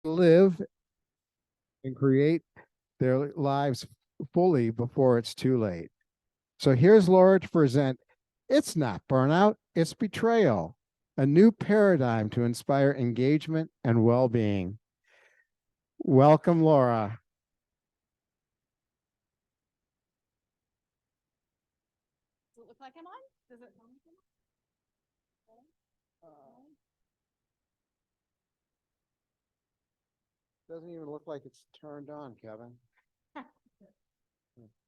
live and create their lives fully before it's too late. So here's Laura to present It's Not Burnout, It's Betrayal, a new paradigm to inspire engagement and well-being. Welcome, Laura. Does it look like I'm on? Does it look like I'm on? Doesn't even look like it's turned on, Kevin.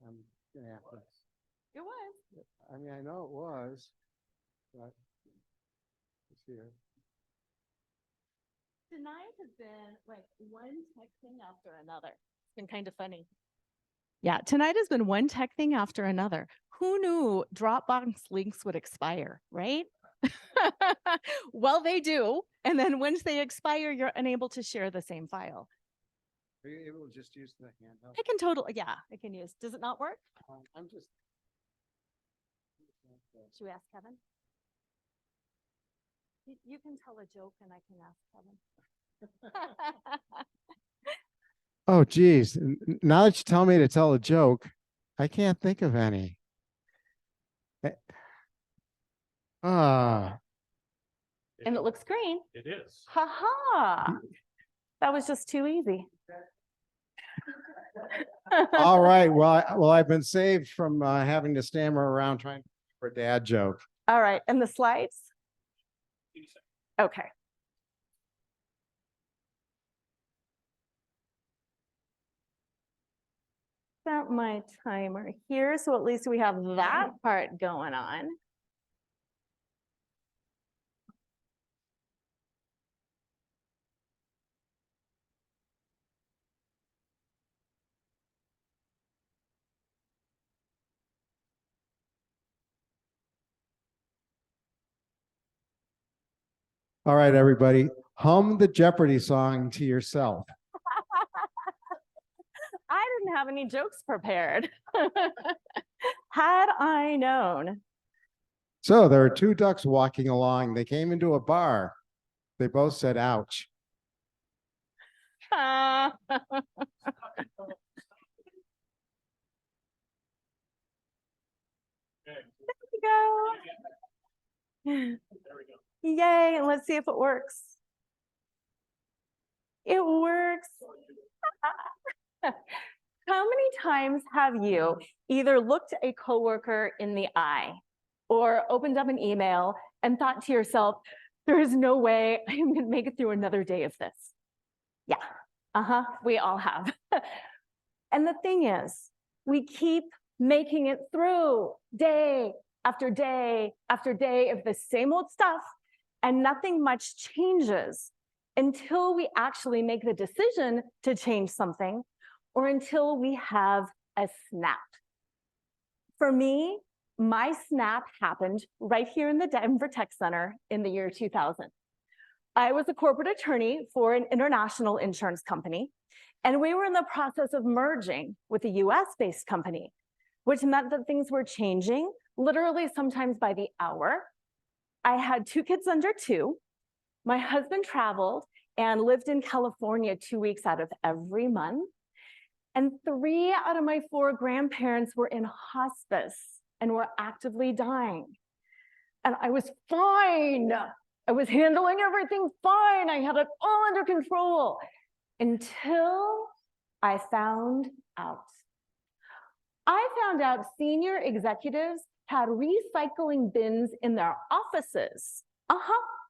I'm gonna have to. It was. I mean, I know it was, but it's here. Tonight has been like one tech thing after another. It's been kind of funny. Yeah, tonight has been one tech thing after another. Who knew Dropbox links would expire, right? Well, they do. And then once they expire, you're unable to share the same file. Are you able to just use the handheld? I can totally, yeah, I can use. Does it not work? I'm just. Should we ask Kevin? You can tell a joke and I can ask Kevin. Oh, geez. Now that you tell me to tell a joke, I can't think of any. And it looks green. It is. Ha ha. That was just too easy. All right. Well, I've been saved from having to stammer around trying for a dad joke. All right. And the slides? Okay. Set my timer here, so at least we have that part going on. All right, everybody. Hum the Jeopardy song to yourself. I didn't have any jokes prepared. Had I known. So there are two ducks walking along. They came into a bar. They both said, ouch. There we go. There we go. Yay, and let's see if it works. It works. How many times have you either looked a coworker in the eye or opened up an email and thought to yourself, there is no way I'm going to make it through another day of this? Yeah, we all have. And the thing is, we keep making it through day after day after day of the same old stuff, and nothing much changes until we actually make the decision to change something, or until we have a snap. For me, my snap happened right here in the Denver Tech Center in the year 2000. I was a corporate attorney for an international insurance company, and we were in the process of merging with a US-based company, which meant that things were changing, literally sometimes by the hour. I had 2 kids under 2. My husband traveled and lived in California 2 weeks out of every month. And 3 out of my 4 grandparents were in hospice and were actively dying. And I was fine. I was handling everything fine. I had it all under control until I found out. I found out senior executives had recycling bins in their offices.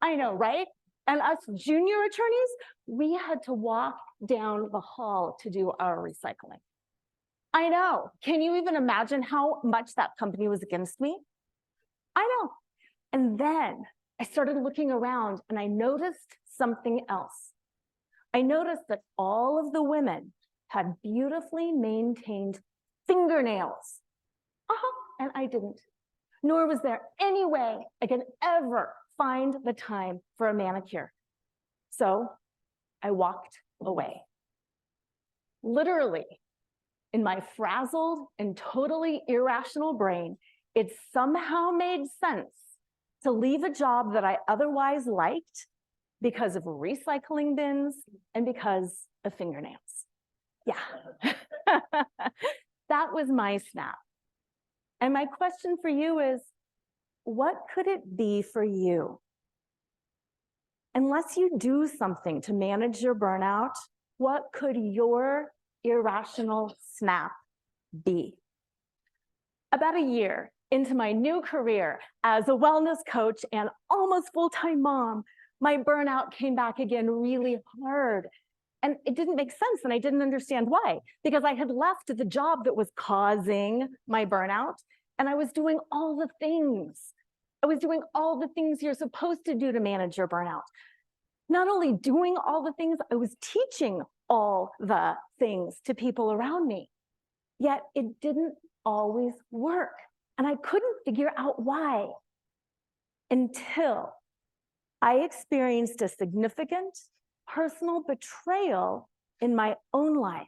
I know, right? And us junior attorneys, we had to walk down the hall to do our recycling. I know. Can you even imagine how much that company was against me? I know. And then I started looking around and I noticed something else. I noticed that all of the women had beautifully maintained fingernails. And I didn't. Nor was there any way I could ever find the time for a manicure. So I walked away. Literally, in my frazzled and totally irrational brain, it somehow made sense to leave a job that I otherwise liked because of recycling bins, and because of fingernails. Yeah, that was my snap. And my question for you is, what could it be for you? Unless you do something to manage your burnout, what could your irrational snap be? About a year into my new career as a wellness coach and almost full-time mom, my burnout came back again really hard. And it didn't make sense, and I didn't understand why, because I had left the job that was causing my burnout, and I was doing all the things. I was doing all the things you're supposed to do to manage your burnout. Not only doing all the things, I was teaching all the things to people around me. Yet it didn't always work, and I couldn't figure out why until I experienced a significant personal betrayal in my own life.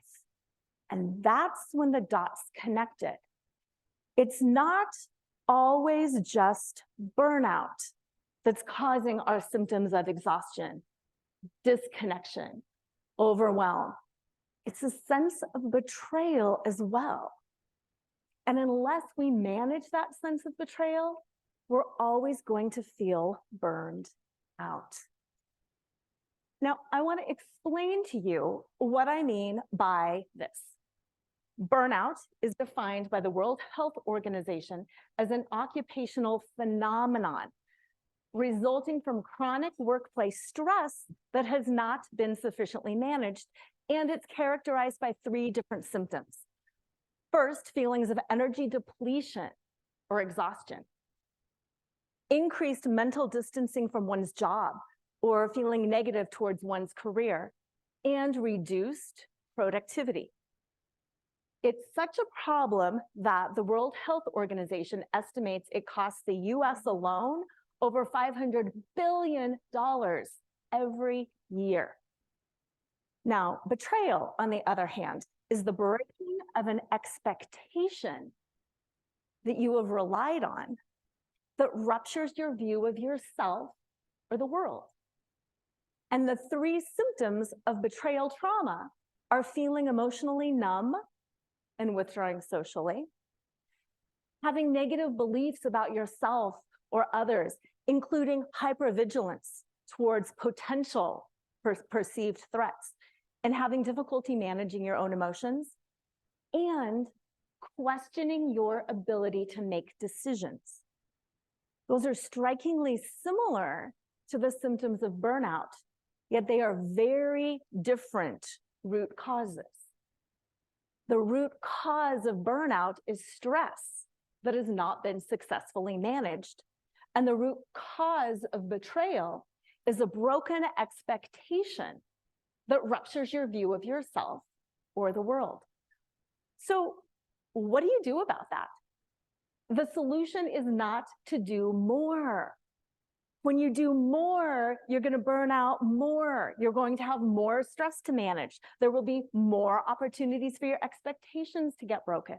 And that's when the dots connected. It's not always just burnout that's causing our symptoms of exhaustion, disconnection, overwhelm. It's a sense of betrayal as well. And unless we manage that sense of betrayal, we're always going to feel burned out. Now, I want to explain to you what I mean by this. Burnout is defined by the World Health Organization as an occupational phenomenon resulting from chronic workplace stress that has not been sufficiently managed, and it's characterized by 3 different symptoms. First, feelings of energy depletion or exhaustion, increased mental distancing from one's job, or feeling negative towards one's career, and reduced productivity. It's such a problem that the World Health Organization estimates it costs the US alone over $500 billion every year. Now, betrayal, on the other hand, is the breaking of an expectation that you have relied on that ruptures your view of yourself or the world. And the 3 symptoms of betrayal trauma are feeling emotionally numb and withdrawing socially, having negative beliefs about yourself or others, including hypervigilance towards potential perceived threats, and having difficulty managing your own emotions, and questioning your ability to make decisions. Those are strikingly similar to the symptoms of burnout, yet they are very different root causes. The root cause of burnout is stress that has not been successfully managed. And the root cause of betrayal is a broken expectation that ruptures your view of yourself or the world. So what do you do about that? The solution is not to do more. When you do more, you're going to burn out more. You're going to have more stress to manage. There will be more opportunities for your expectations to get broken.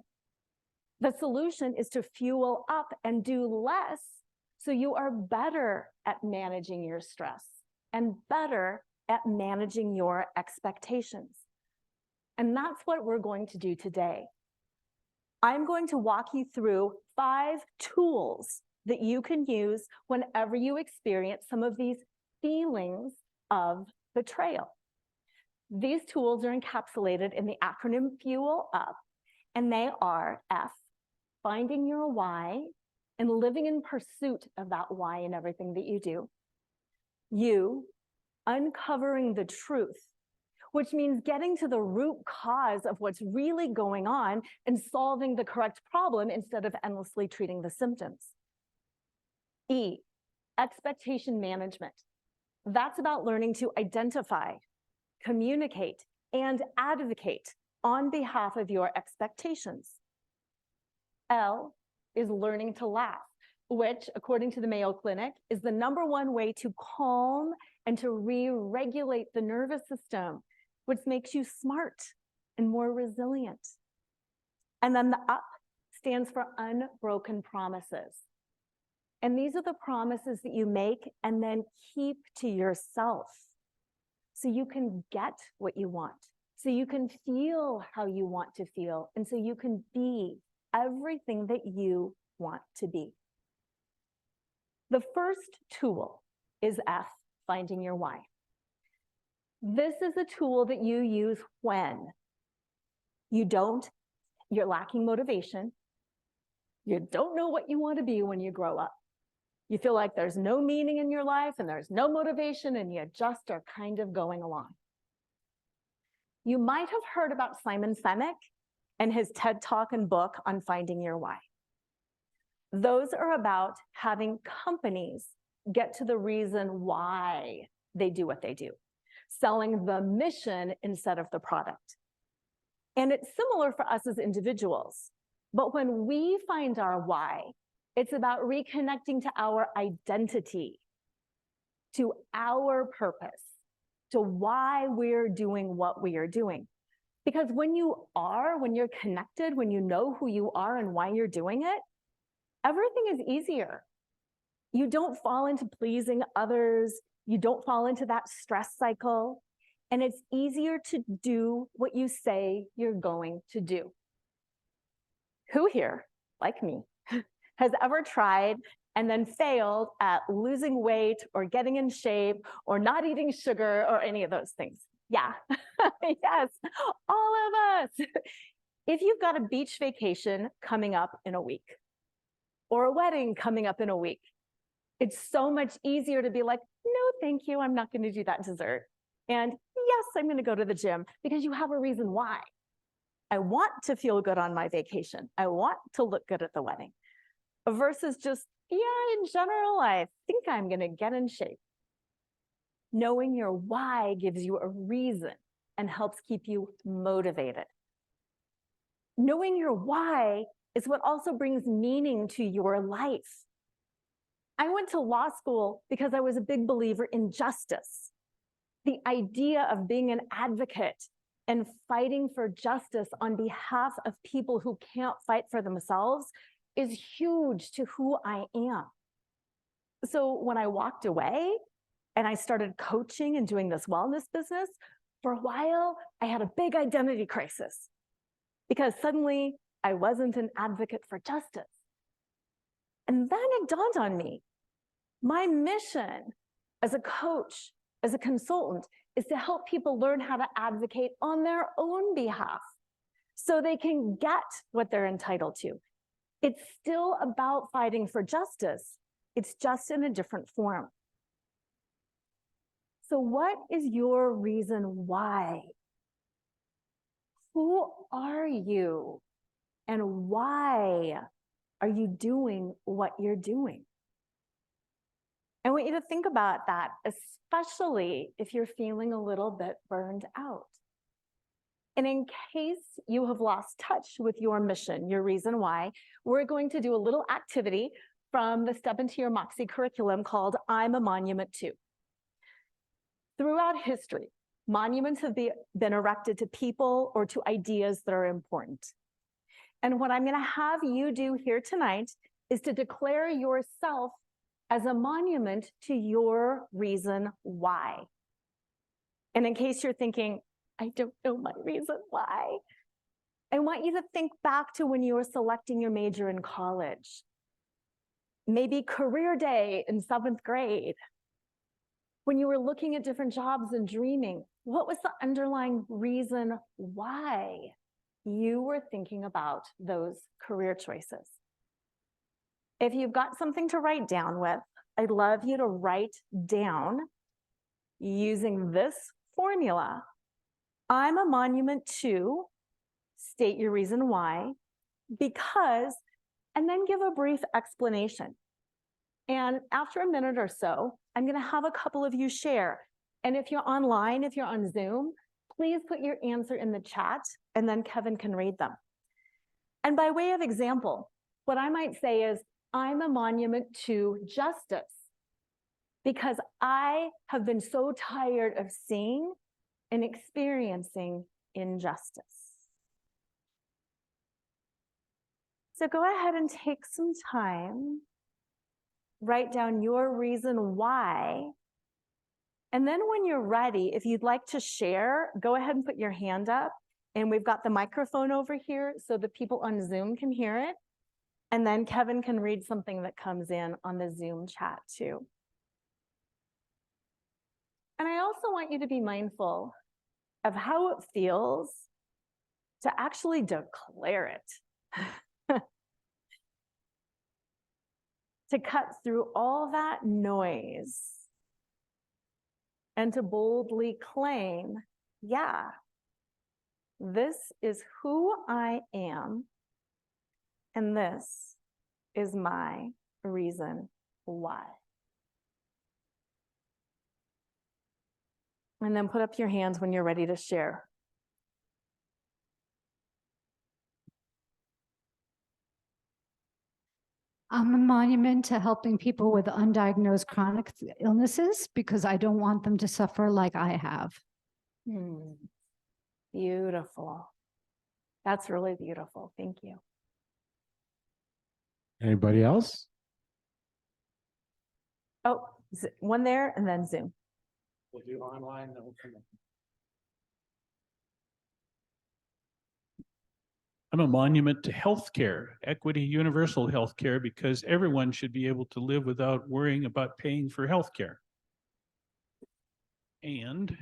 The solution is to fuel up and do less so you are better at managing your stress and better at managing your expectations. And that's what we're going to do today. I'm going to walk you through 5 tools that you can use whenever you experience some of these feelings of betrayal. These tools are encapsulated in the acronym FUEL UP, and they are F, finding your why and living in pursuit of that why in everything that you do. U, uncovering the truth, which means getting to the root cause of what's really going on and solving the correct problem instead of endlessly treating the symptoms. E, expectation management. That's about learning to identify, communicate, and advocate on behalf of your expectations. L is learning to laugh, which, according to the Mayo Clinic, is the #1 way to calm and to re-regulate the nervous system, which makes you smart and more resilient. And then the UP stands for unbroken promises. And these are the promises that you make and then keep to yourself so you can get what you want, so you can feel how you want to feel, and so you can be everything that you want to be. The first tool is F, finding your why. This is a tool that you use when you're lacking motivation, you don't know what you want to be when you grow up. You feel like there's no meaning in your life and there's no motivation and you just are kind of going along. You might have heard about Simon Sinek and his TED Talk and book on finding your why. Those are about having companies get to the reason why they do what they do, selling the mission instead of the product. And it's similar for us as individuals. But when we find our why, it's about reconnecting to our identity, to our purpose, to why we're doing what we are doing. Because when you're connected, when you know who you are and why you're doing it, everything is easier. You don't fall into pleasing others. You don't fall into that stress cycle. And it's easier to do what you say you're going to do. Who here, like me, has ever tried and then failed at losing weight or getting in shape or not eating sugar or any of those things? Yeah, yes, all of us. If you've got a beach vacation coming up in a week or a wedding coming up in a week, it's so much easier to be like, no, thank you, I'm not going to do that dessert. And yes, I'm going to go to the gym because you have a reason why. I want to feel good on my vacation. I want to look good at the wedding. Versus just, yeah, in general, I think I'm going to get in shape. Knowing your why gives you a reason and helps keep you motivated. Knowing your why is what also brings meaning to your life. I went to law school because I was a big believer in justice. The idea of being an advocate and fighting for justice on behalf of people who can't fight for themselves is huge to who I am. So when I walked away and I started coaching and doing this wellness business, for a while, I had a big identity crisis because suddenly I wasn't an advocate for justice. And then it dawned on me, my mission as a coach, as a consultant, is to help people learn how to advocate on their own behalf so they can get what they're entitled to. It's still about fighting for justice. It's just in a different form. So what is your reason why? Who are you? And why are you doing what you're doing? I want you to think about that, especially if you're feeling a little bit burned out. And in case you have lost touch with your mission, your reason why, we're going to do a little activity from the Step Into Your Moxie curriculum called I'm a Monument To. Throughout history, monuments have been erected to people or to ideas that are important. And what I'm going to have you do here tonight is to declare yourself as a monument to your reason why. And in case you're thinking, I don't know my reason why, I want you to think back to when you were selecting your major in college. Maybe career day in 7th grade. When you were looking at different jobs and dreaming, what was the underlying reason why you were thinking about those career choices? If you've got something to write down with, I'd love you to write down using this formula. I'm a monument to, state your reason why, because, and then give a brief explanation. And after a minute or so, I'm going to have a couple of you share. And if you're online, if you're on Zoom, please put your answer in the chat, and then Kevin can read them. And by way of example, what I might say is, I'm a monument to justice because I have been so tired of seeing and experiencing injustice. So go ahead and take some time. write down your reason why. And then when you're ready, if you'd like to share, go ahead and put your hand up. And we've got the microphone over here so the people on Zoom can hear it. And then Kevin can read something that comes in on the Zoom chat too. And I also want you to be mindful of how it feels to actually declare it. To cut through all that noise and to boldly claim, yeah, this is who I am, and this is my reason why. And then put up your hands when you're ready to share. I'm a monument to helping people with undiagnosed chronic illnesses because I don't want them to suffer like I have. Beautiful. That's really beautiful. Thank you. Anybody else? Oh, one there and then Zoom. We'll do online, then we'll come in. I'm a monument to healthcare, equity, universal healthcare, because everyone should be able to live without worrying about paying for healthcare. And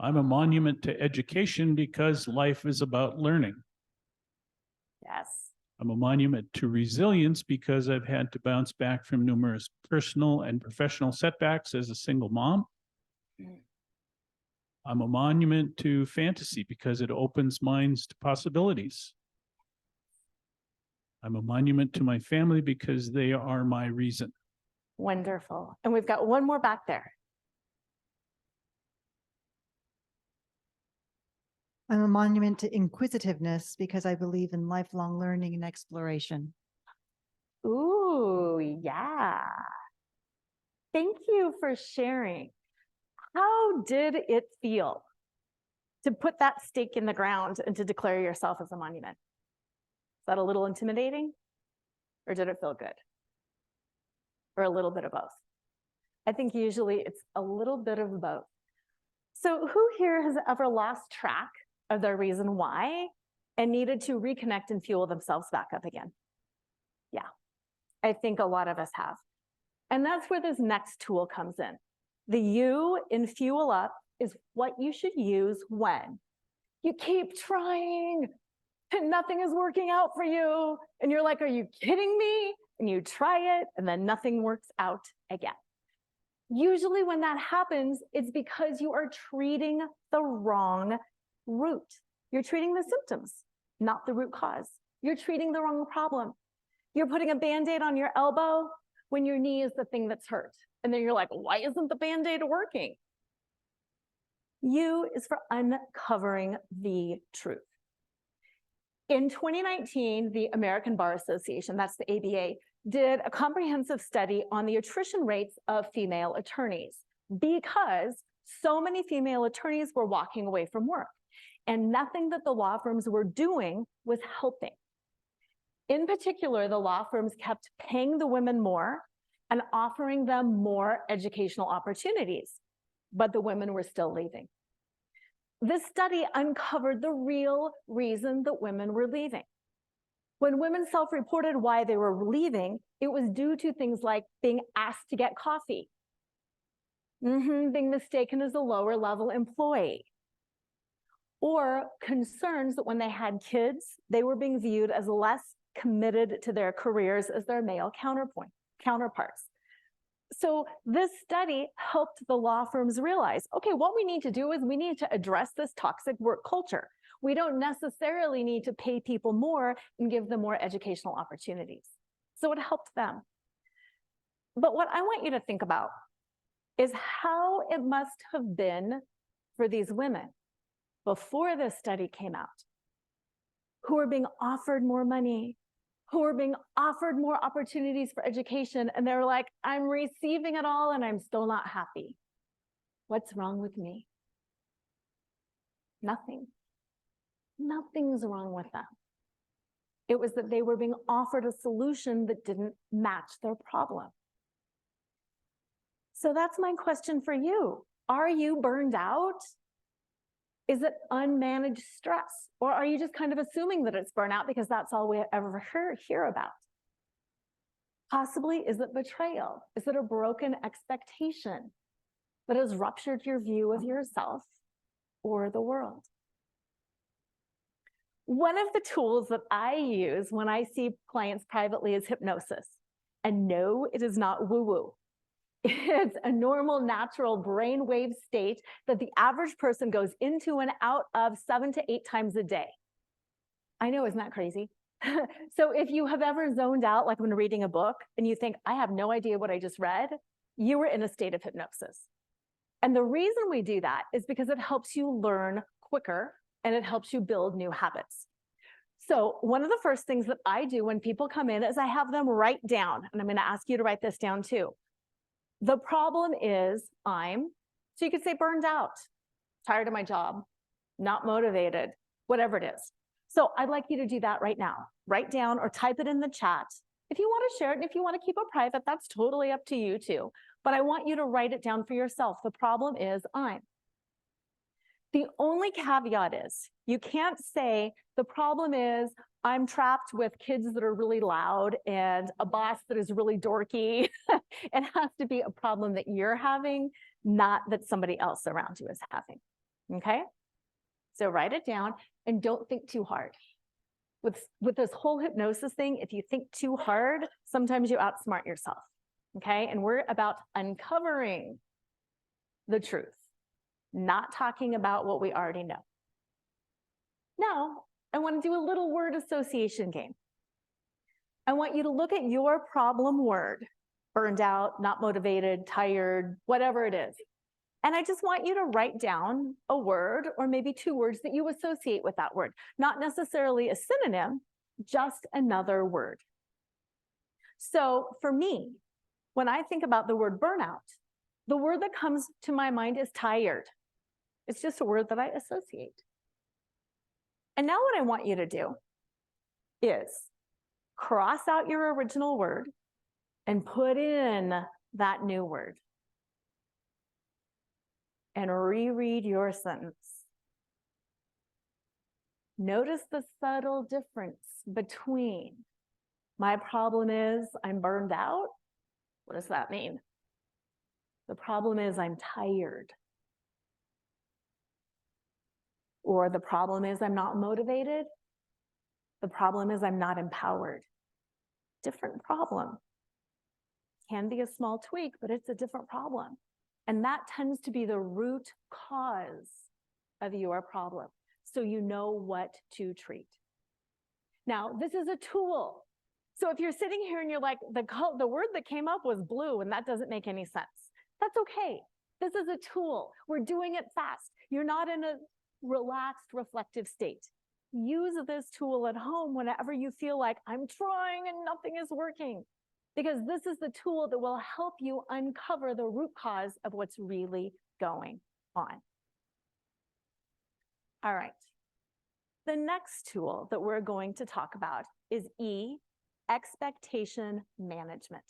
I'm a monument to education because life is about learning. Yes. I'm a monument to resilience because I've had to bounce back from numerous personal and professional setbacks as a single mom. I'm a monument to fantasy because it opens minds to possibilities. I'm a monument to my family because they are my reason. Wonderful. And we've got one more back there. I'm a monument to inquisitiveness because I believe in lifelong learning and exploration. Ooh, yeah. Thank you for sharing. How did it feel to put that stake in the ground and to declare yourself as a monument? Is that a little intimidating? Or did it feel good? Or a little bit of both? I think usually it's a little bit of both. So who here has ever lost track of their reason why and needed to reconnect and fuel themselves back up again? Yeah, I think a lot of us have. And that's where this next tool comes in. The U in Fuel Up is what you should use when you keep trying and nothing is working out for you. And you're like, are you kidding me? And you try it and then nothing works out again. Usually when that happens, it's because you are treating the wrong root. You're treating the symptoms, not the root cause. You're treating the wrong problem. You're putting a Band-Aid on your elbow when your knee is the thing that's hurt. And then you're like, why isn't the Band-Aid working? U is for uncovering the truth. In 2019, the American Bar Association, that's the ABA, did a comprehensive study on the attrition rates of female attorneys because so many female attorneys were walking away from work and nothing that the law firms were doing was helping. In particular, the law firms kept paying the women more and offering them more educational opportunities, but the women were still leaving. This study uncovered the real reason that women were leaving. When women self-reported why they were leaving, it was due to things like being asked to get coffee, being mistaken as a lower level employee, or concerns that when they had kids, they were being viewed as less committed to their careers as their male counterparts. So this study helped the law firms realize, okay, what we need to do is we need to address this toxic work culture. We don't necessarily need to pay people more and give them more educational opportunities. So it helped them. But what I want you to think about is how it must have been for these women before this study came out, who were being offered more money, who were being offered more opportunities for education, and they were like, I'm receiving it all and I'm still not happy. What's wrong with me? Nothing. Nothing's wrong with them. It was that they were being offered a solution that didn't match their problem. So that's my question for you. Are you burned out? Is it unmanaged stress? Or are you just kind of assuming that it's burnout because that's all we ever hear about? Possibly, is it betrayal? Is it a broken expectation that has ruptured your view of yourself or the world? One of the tools that I use when I see clients privately is hypnosis. And no, it is not woo-woo. It's a normal, natural brainwave state that the average person goes into and out of 7 to 8 times a day. I know, isn't that crazy? So if you have ever zoned out, like when reading a book, and you think, I have no idea what I just read, you were in a state of hypnosis. And the reason we do that is because it helps you learn quicker and it helps you build new habits. So one of the first things that I do when people come in is I have them write down, and I'm going to ask you to write this down too. The problem is so you could say burned out, tired of my job, not motivated, whatever it is. So I'd like you to do that right now. Write down or type it in the chat. If you want to share it, and if you want to keep it private, that's totally up to you too. But I want you to write it down for yourself. The problem is The only caveat is you can't say the problem is I'm trapped with kids that are really loud and a boss that is really dorky. It has to be a problem that you're having, not that somebody else around you is having. Okay? So write it down and don't think too hard. With this whole hypnosis thing, if you think too hard, sometimes you outsmart yourself. Okay? And we're about uncovering the truth, not talking about what we already know. Now, I want to do a little word association game. I want you to look at your problem word, burned out, not motivated, tired, whatever it is. And I just want you to write down a word or maybe 2 words that you associate with that word. Not necessarily a synonym, just another word. So for me, when I think about the word burnout, the word that comes to my mind is tired. It's just a word that I associate. And now what I want you to do is cross out your original word and put in that new word. And reread your sentence. Notice the subtle difference between my problem is I'm burned out. What does that mean? The problem is I'm tired. Or the problem is I'm not motivated. The problem is I'm not empowered. Different problem. Can be a small tweak, but it's a different problem. And that tends to be the root cause of your problem. So you know what to treat. Now, this is a tool. So if you're sitting here and you're like, the word that came up was blue and that doesn't make any sense, that's okay. This is a tool. We're doing it fast. You're not in a relaxed, reflective state. Use this tool at home whenever you feel like I'm trying and nothing is working. Because this is the tool that will help you uncover the root cause of what's really going on. All right. The next tool that we're going to talk about is E, expectation management.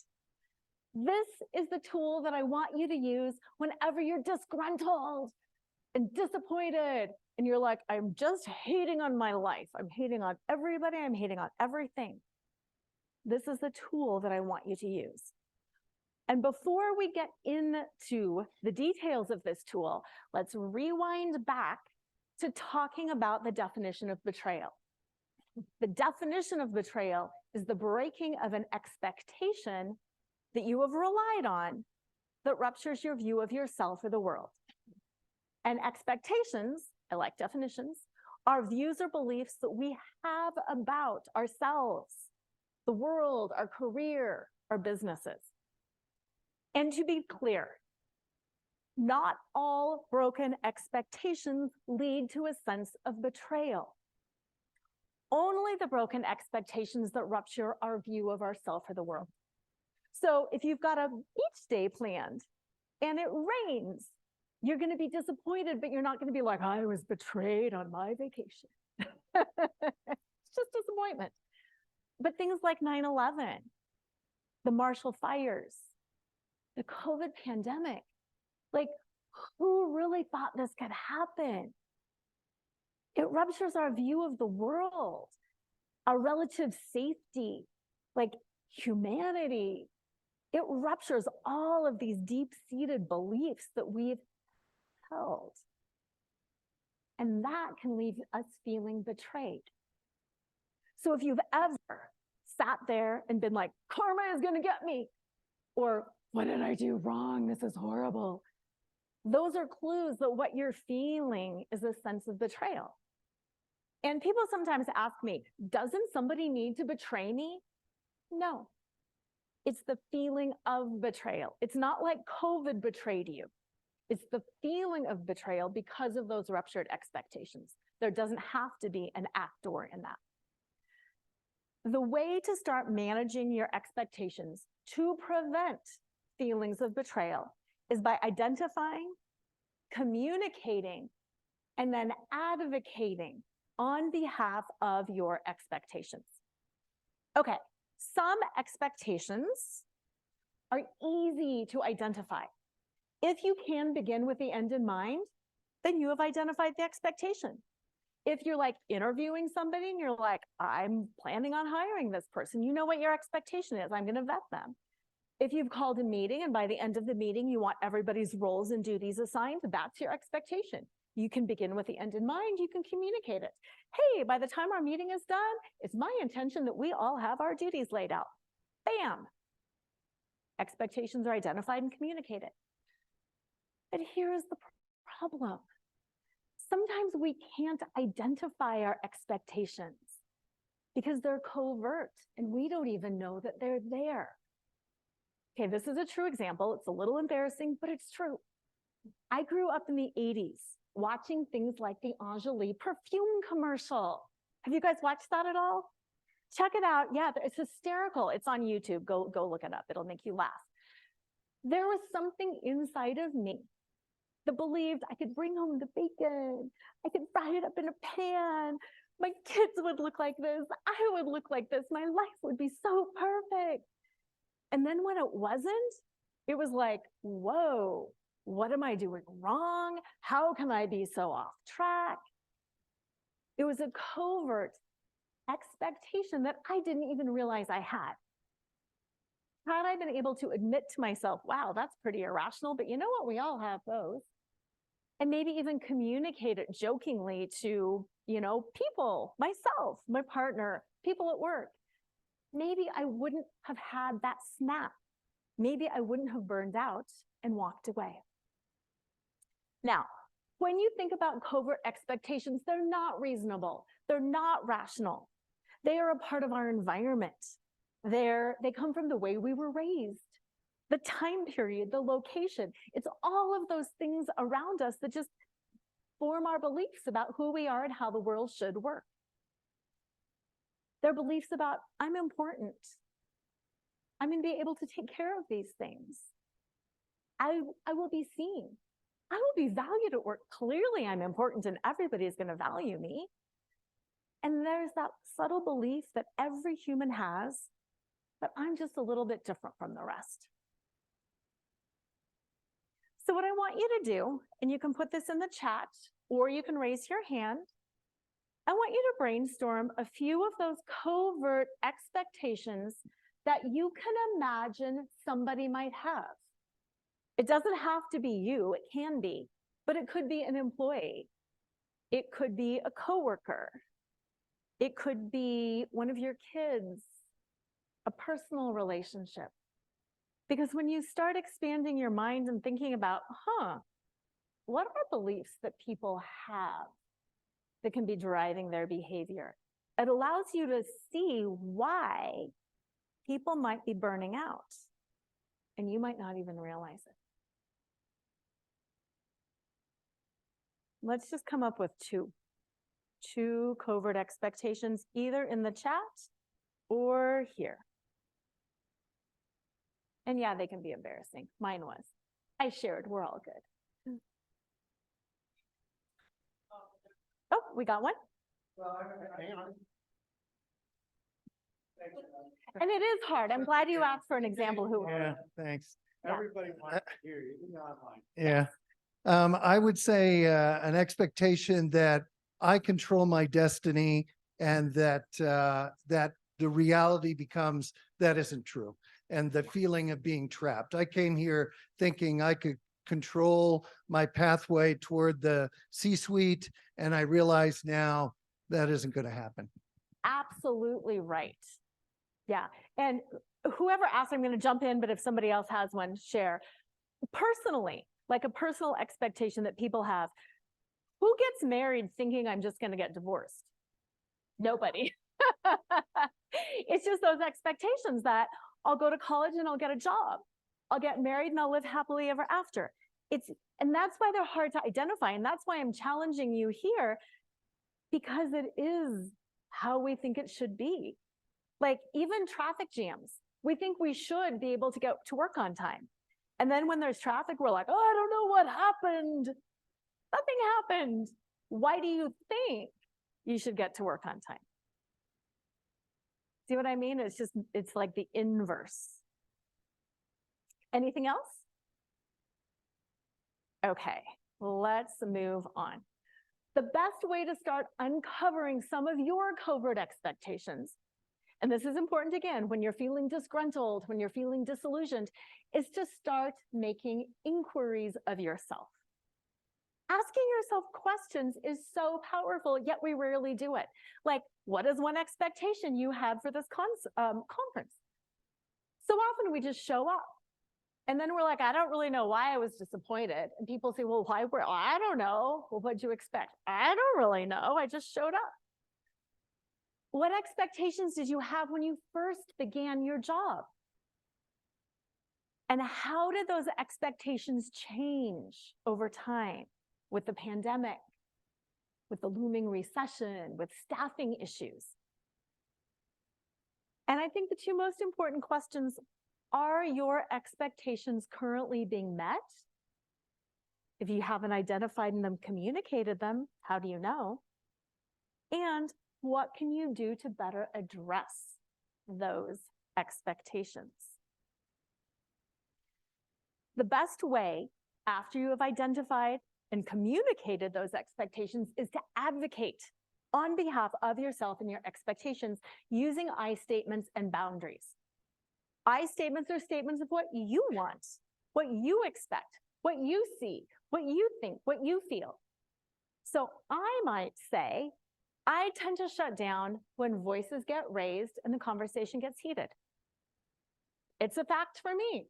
This is the tool that I want you to use whenever you're disgruntled and disappointed and you're like, I'm just hating on my life. I'm hating on everybody. I'm hating on everything. This is the tool that I want you to use. And before we get into the details of this tool, let's rewind back to talking about the definition of betrayal. The definition of betrayal is the breaking of an expectation that you have relied on that ruptures your view of yourself or the world. And expectations, I like definitions, are views or beliefs that we have about ourselves, the world, our career, our businesses. And to be clear, not all broken expectations lead to a sense of betrayal. Only the broken expectations that rupture our view of ourselves or the world. So if you've got a beach day planned and it rains You're going to be disappointed, but you're not going to be like, I was betrayed on my vacation. It's just disappointment. But things like 9/11, the Marshall fires, the COVID pandemic, like, who really thought this could happen? It ruptures our view of the world, our relative safety, like humanity. It ruptures all of these deep-seated beliefs that we've held. And that can leave us feeling betrayed. So if you've ever sat there and been like, karma is going to get me, or what did I do wrong? This is horrible. Those are clues that what you're feeling is a sense of betrayal. And people sometimes ask me, doesn't somebody need to betray me? No. It's the feeling of betrayal. It's not like COVID betrayed you. It's the feeling of betrayal because of those ruptured expectations. There doesn't have to be an actor in that. The way to start managing your expectations to prevent feelings of betrayal is by identifying, communicating, and then advocating on behalf of your expectations. Okay, some expectations are easy to identify. If you can begin with the end in mind, then you have identified the expectation. If you're like interviewing somebody and you're like, I'm planning on hiring this person, you know what your expectation is. I'm going to vet them. If you've called a meeting and by the end of the meeting, you want everybody's roles and duties assigned, that's your expectation. You can begin with the end in mind. You can communicate it. Hey, by the time our meeting is done, it's my intention that we all have our duties laid out. Bam. Expectations are identified and communicated. But here's the problem. Sometimes we can't identify our expectations because they're covert and we don't even know that they're there. Okay, this is a true example. It's a little embarrassing, but it's true. I grew up in the 80s watching things like the Angeli perfume commercial. Have you guys watched that at all? Check it out. Yeah, it's hysterical. It's on YouTube. Go look it up. It'll make you laugh. There was something inside of me that believed I could bring home the bacon. I could fry it up in a pan. My kids would look like this. I would look like this. My life would be so perfect. And then when it wasn't, it was like, whoa, what am I doing wrong? How can I be so off track? It was a covert expectation that I didn't even realize I had. Had I been able to admit to myself, wow, that's pretty irrational, but you know what? We all have those. And maybe even communicate it jokingly to, people, myself, my partner, people at work. Maybe I wouldn't have had that snap. Maybe I wouldn't have burned out and walked away. Now, when you think about covert expectations, they're not reasonable. They're not rational. They are a part of our environment. They come from the way we were raised, the time period, the location. It's all of those things around us that just form our beliefs about who we are and how the world should work. They're beliefs about, I'm important. I'm going to be able to take care of these things. I will be seen. I will be valued at work. Clearly, I'm important and everybody is going to value me. And there's that subtle belief that every human has that I'm just a little bit different from the rest. So what I want you to do, and you can put this in the chat or you can raise your hand, I want you to brainstorm a few of those covert expectations that you can imagine somebody might have. It doesn't have to be you, it can be, but it could be an employee. It could be a coworker. It could be one of your kids, a personal relationship. Because when you start expanding your mind and thinking about, what are beliefs that people have that can be driving their behavior? It allows you to see why people might be burning out, and you might not even realize it. Let's just come up with two covert expectations, either in the chat or here. And yeah, they can be embarrassing. Mine was. I shared, we're all good. we got one. And it is hard. I'm glad you asked for an example who. Yeah, thanks. Yeah. Everybody wants to hear you, even online. Yeah. I would say an expectation that I control my destiny and that that the reality becomes that isn't true. And the feeling of being trapped. I came here thinking I could control my pathway toward the C-suite, and I realize now that isn't going to happen. Absolutely right. Yeah. And whoever asked, I'm going to jump in, but if somebody else has one, share. Personally, like a personal expectation that people have, who gets married thinking I'm just going to get divorced? Nobody. It's just those expectations that I'll go to college and I'll get a job. I'll get married and I'll live happily ever after. And that's why they're hard to identify. And that's why I'm challenging you here, because it is how we think it should be. Like even traffic jams, we think we should be able to get to work on time. And then when there's traffic, we're like, oh, I don't know what happened. Nothing happened. Why do you think you should get to work on time? See what I mean? It's like the inverse. Anything else? Okay, let's move on. The best way to start uncovering some of your covert expectations, and this is important again, when you're feeling disgruntled, when you're feeling disillusioned, is to start making inquiries of yourself. Asking yourself questions is so powerful, yet we rarely do it. Like, what is one expectation you had for this conference? So often we just show up. And then we're like, I don't really know why I was disappointed. And people say, well, I don't know. Well, what'd you expect? I don't really know. I just showed up. What expectations did you have when you first began your job? And how did those expectations change over time with the pandemic, with the looming recession, with staffing issues? And I think the two most important questions are your expectations currently being met? If you haven't identified them, communicated them, how do you know? And what can you do to better address those expectations? The best way, after you have identified and communicated those expectations, is to advocate on behalf of yourself and your expectations using I statements and boundaries. I statements are statements of what you want, what you expect, what you see, what you think, what you feel. So I might say, I tend to shut down when voices get raised and the conversation gets heated. It's a fact for me.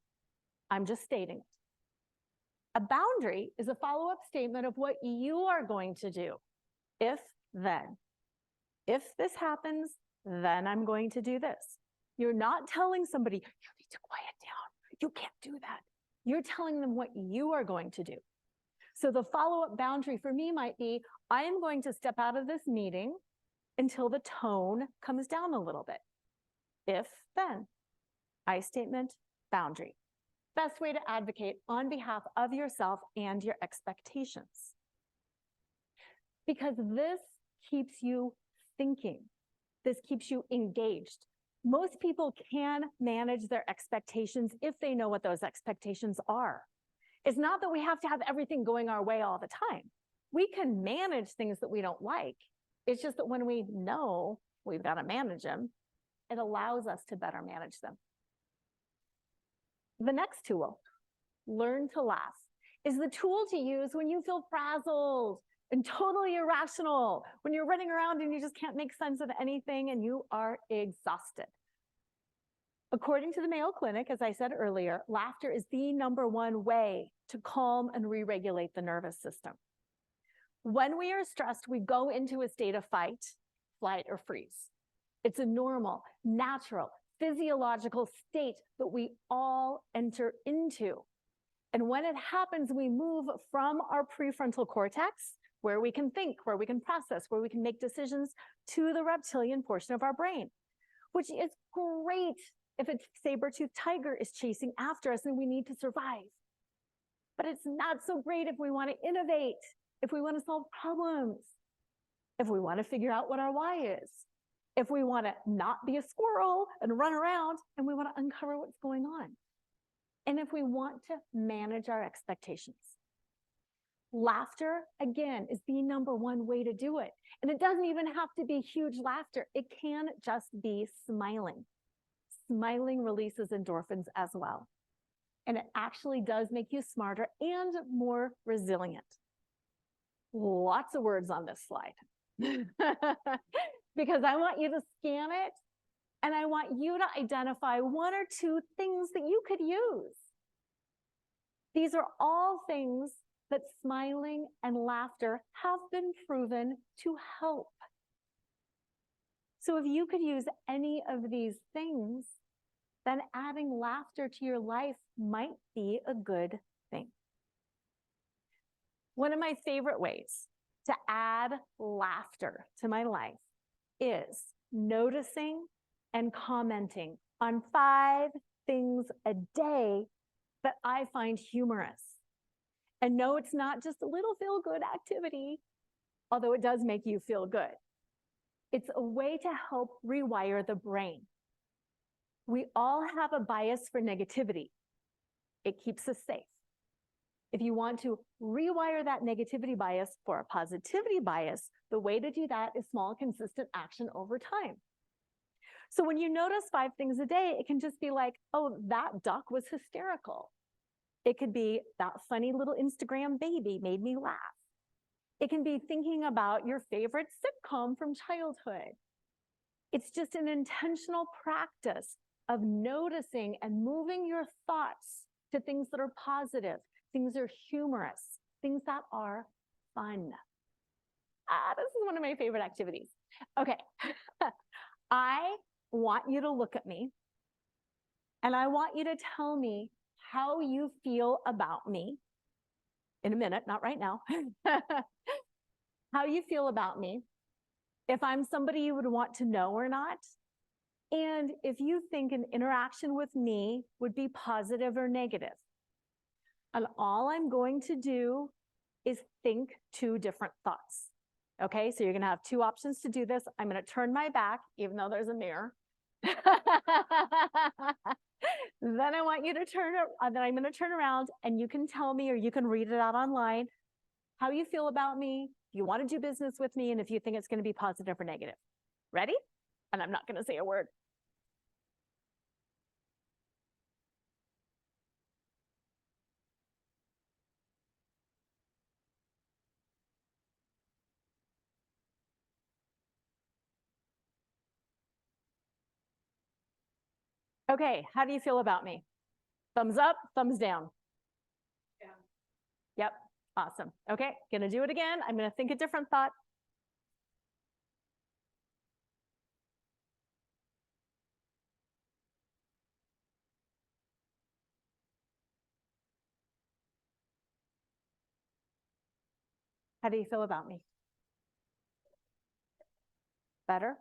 I'm just stating it. A boundary is a follow-up statement of what you are going to do. If then. If this happens, then I'm going to do this. You're not telling somebody, you need to quiet down. You can't do that. You're telling them what you are going to do. So the follow-up boundary for me might be, I am going to step out of this meeting until the tone comes down a little bit. If then. I statement, boundary. Best way to advocate on behalf of yourself and your expectations. Because this keeps you thinking. This keeps you engaged. Most people can manage their expectations if they know what those expectations are. It's not that we have to have everything going our way all the time. We can manage things that we don't like. It's just that when we know we've got to manage them, it allows us to better manage them. The next tool, learn to laugh, is the tool to use when you feel frazzled and totally irrational, when you're running around and you just can't make sense of anything and you are exhausted. According to the Mayo Clinic, as I said earlier, laughter is the #1 way to calm and re-regulate the nervous system. When we are stressed, we go into a state of fight, flight, or freeze. It's a normal, natural, physiological state that we all enter into. And when it happens, we move from our prefrontal cortex, where we can think, where we can process, where we can make decisions, to the reptilian portion of our brain, which is great if a saber-toothed tiger is chasing after us and we need to survive. But it's not so great if we want to innovate, if we want to solve problems. if we want to figure out what our why is, if we want to not be a squirrel and run around and we want to uncover what's going on, and if we want to manage our expectations. Laughter, again, is the #1 way to do it. And it doesn't even have to be huge laughter. It can just be smiling. Smiling releases endorphins as well. And it actually does make you smarter and more resilient. Lots of words on this slide. Because I want you to scan it and I want you to identify 1 or 2 things that you could use. These are all things that smiling and laughter have been proven to help. So if you could use any of these things, then adding laughter to your life might be a good thing. One of my favorite ways to add laughter to my life is noticing and commenting on 5 things a day that I find humorous. And no, it's not just a little feel-good activity, although it does make you feel good. It's a way to help rewire the brain. We all have a bias for negativity. It keeps us safe. If you want to rewire that negativity bias for a positivity bias, the way to do that is small, consistent action over time. So when you notice 5 things a day, it can just be like, oh, that duck was hysterical. It could be that funny little Instagram baby made me laugh. It can be thinking about your favorite sitcom from childhood. It's just an intentional practice of noticing and moving your thoughts to things that are positive, things that are humorous, things that are fun. This is one of my favorite activities. Okay, I want you to look at me and I want you to tell me how you feel about me in a minute, not right now. How you feel about me, if I'm somebody you would want to know or not, and if you think an interaction with me would be positive or negative. And all I'm going to do is think 2 different thoughts. Okay, so you're going to have 2 options to do this. I'm going to turn my back, even though there's a mirror. Then I want you to then I'm going to turn around and you can tell me, or you can read it out online, how you feel about me, if you want to do business with me, and if you think it's going to be positive or negative. Ready? And I'm not going to say a word. Okay, how do you feel about me? Thumbs up, thumbs down? Yeah. Yep, awesome. Okay, gonna do it again. I'm gonna think a different thought. How do you feel about me? Better?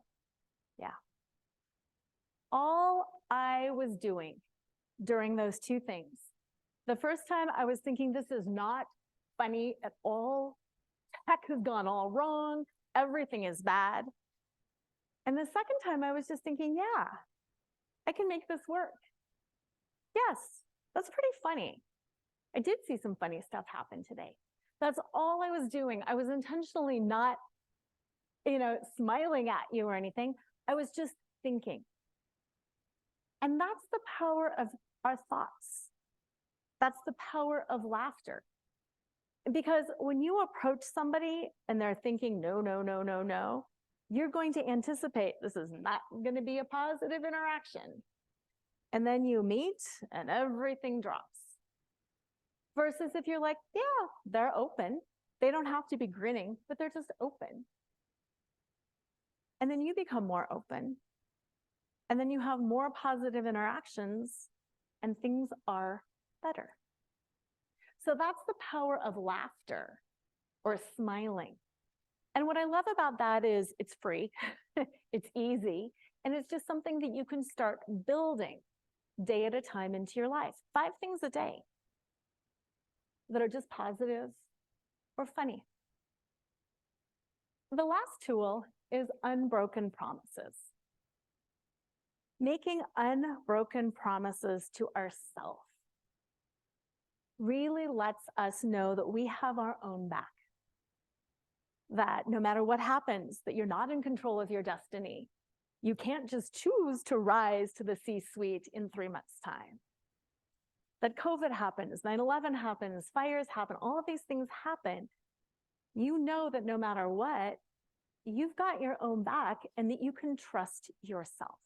Yeah. All I was doing during those 2 things, the first time I was thinking, this is not funny at all. Tech has gone all wrong. Everything is bad. And the second time I was just thinking, yeah, I can make this work. Yes, that's pretty funny. I did see some funny stuff happen today. That's all I was doing. I was intentionally not, smiling at you or anything. I was just thinking. And that's the power of our thoughts. That's the power of laughter. Because when you approach somebody and they're thinking, no, no, no, no, no, you're going to anticipate this is not going to be a positive interaction. And then you meet and everything drops. Versus if you're like, yeah, they're open. They don't have to be grinning, but they're just open. And then you become more open. And then you have more positive interactions and things are better. So that's the power of laughter or smiling. And what I love about that is it's free, it's easy, and it's just something that you can start building day at a time into your life. 5 things a day that are just positive or funny. The last tool is unbroken promises. Making unbroken promises to ourselves really lets us know that we have our own back. That no matter what happens, that you're not in control of your destiny. You can't just choose to rise to the C-suite in 3 months' time. That COVID happens, 9/11 happens, fires happen, all of these things happen. You know that no matter what, you've got your own back and that you can trust yourself.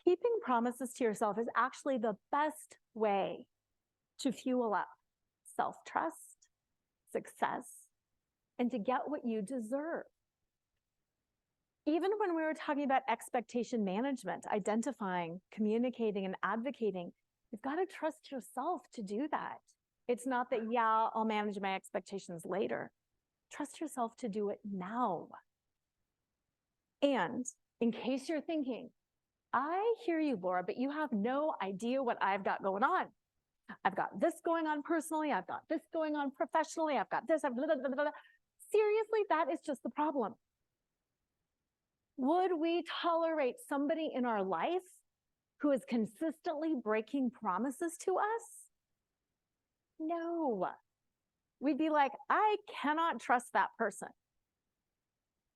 Keeping promises to yourself is actually the best way to fuel up self-trust, success, and to get what you deserve. Even when we were talking about expectation management, identifying, communicating, and advocating, you've got to trust yourself to do that. It's not that, yeah, I'll manage my expectations later. Trust yourself to do it now. And in case you're thinking, I hear you, Laura, but you have no idea what I've got going on. I've got this going on personally. I've got this going on professionally. I've got this. Blah, blah, blah, blah. Seriously, that is just the problem. Would we tolerate somebody in our life who is consistently breaking promises to us? No. We'd be like, I cannot trust that person,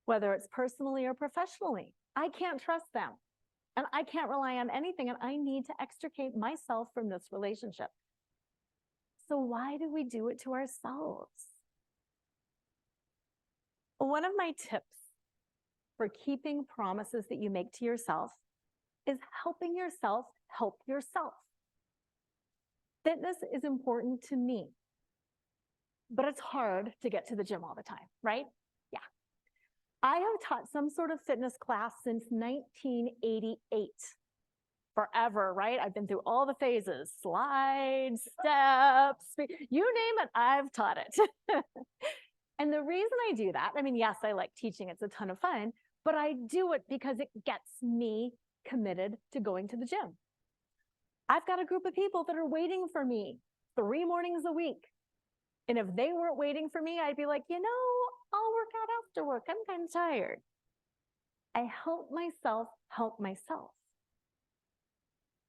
whether it's personally or professionally. I can't trust them, and I can't rely on anything, and I need to extricate myself from this relationship. So why do we do it to ourselves? One of my tips for keeping promises that you make to yourself is helping yourself help yourself. Fitness is important to me, but it's hard to get to the gym all the time, right? Yeah. I have taught some sort of fitness class since 1988. Forever, right? I've been through all the phases, slides, steps, you name it, I've taught it. And the reason I do that, I mean, yes, I like teaching, it's a ton of fun, but I do it because it gets me committed to going to the gym. I've got a group of people that are waiting for me 3 mornings a week. And if they weren't waiting for me, I'd be like, you know, I'll work out after work. I'm kind of tired. I help myself help myself.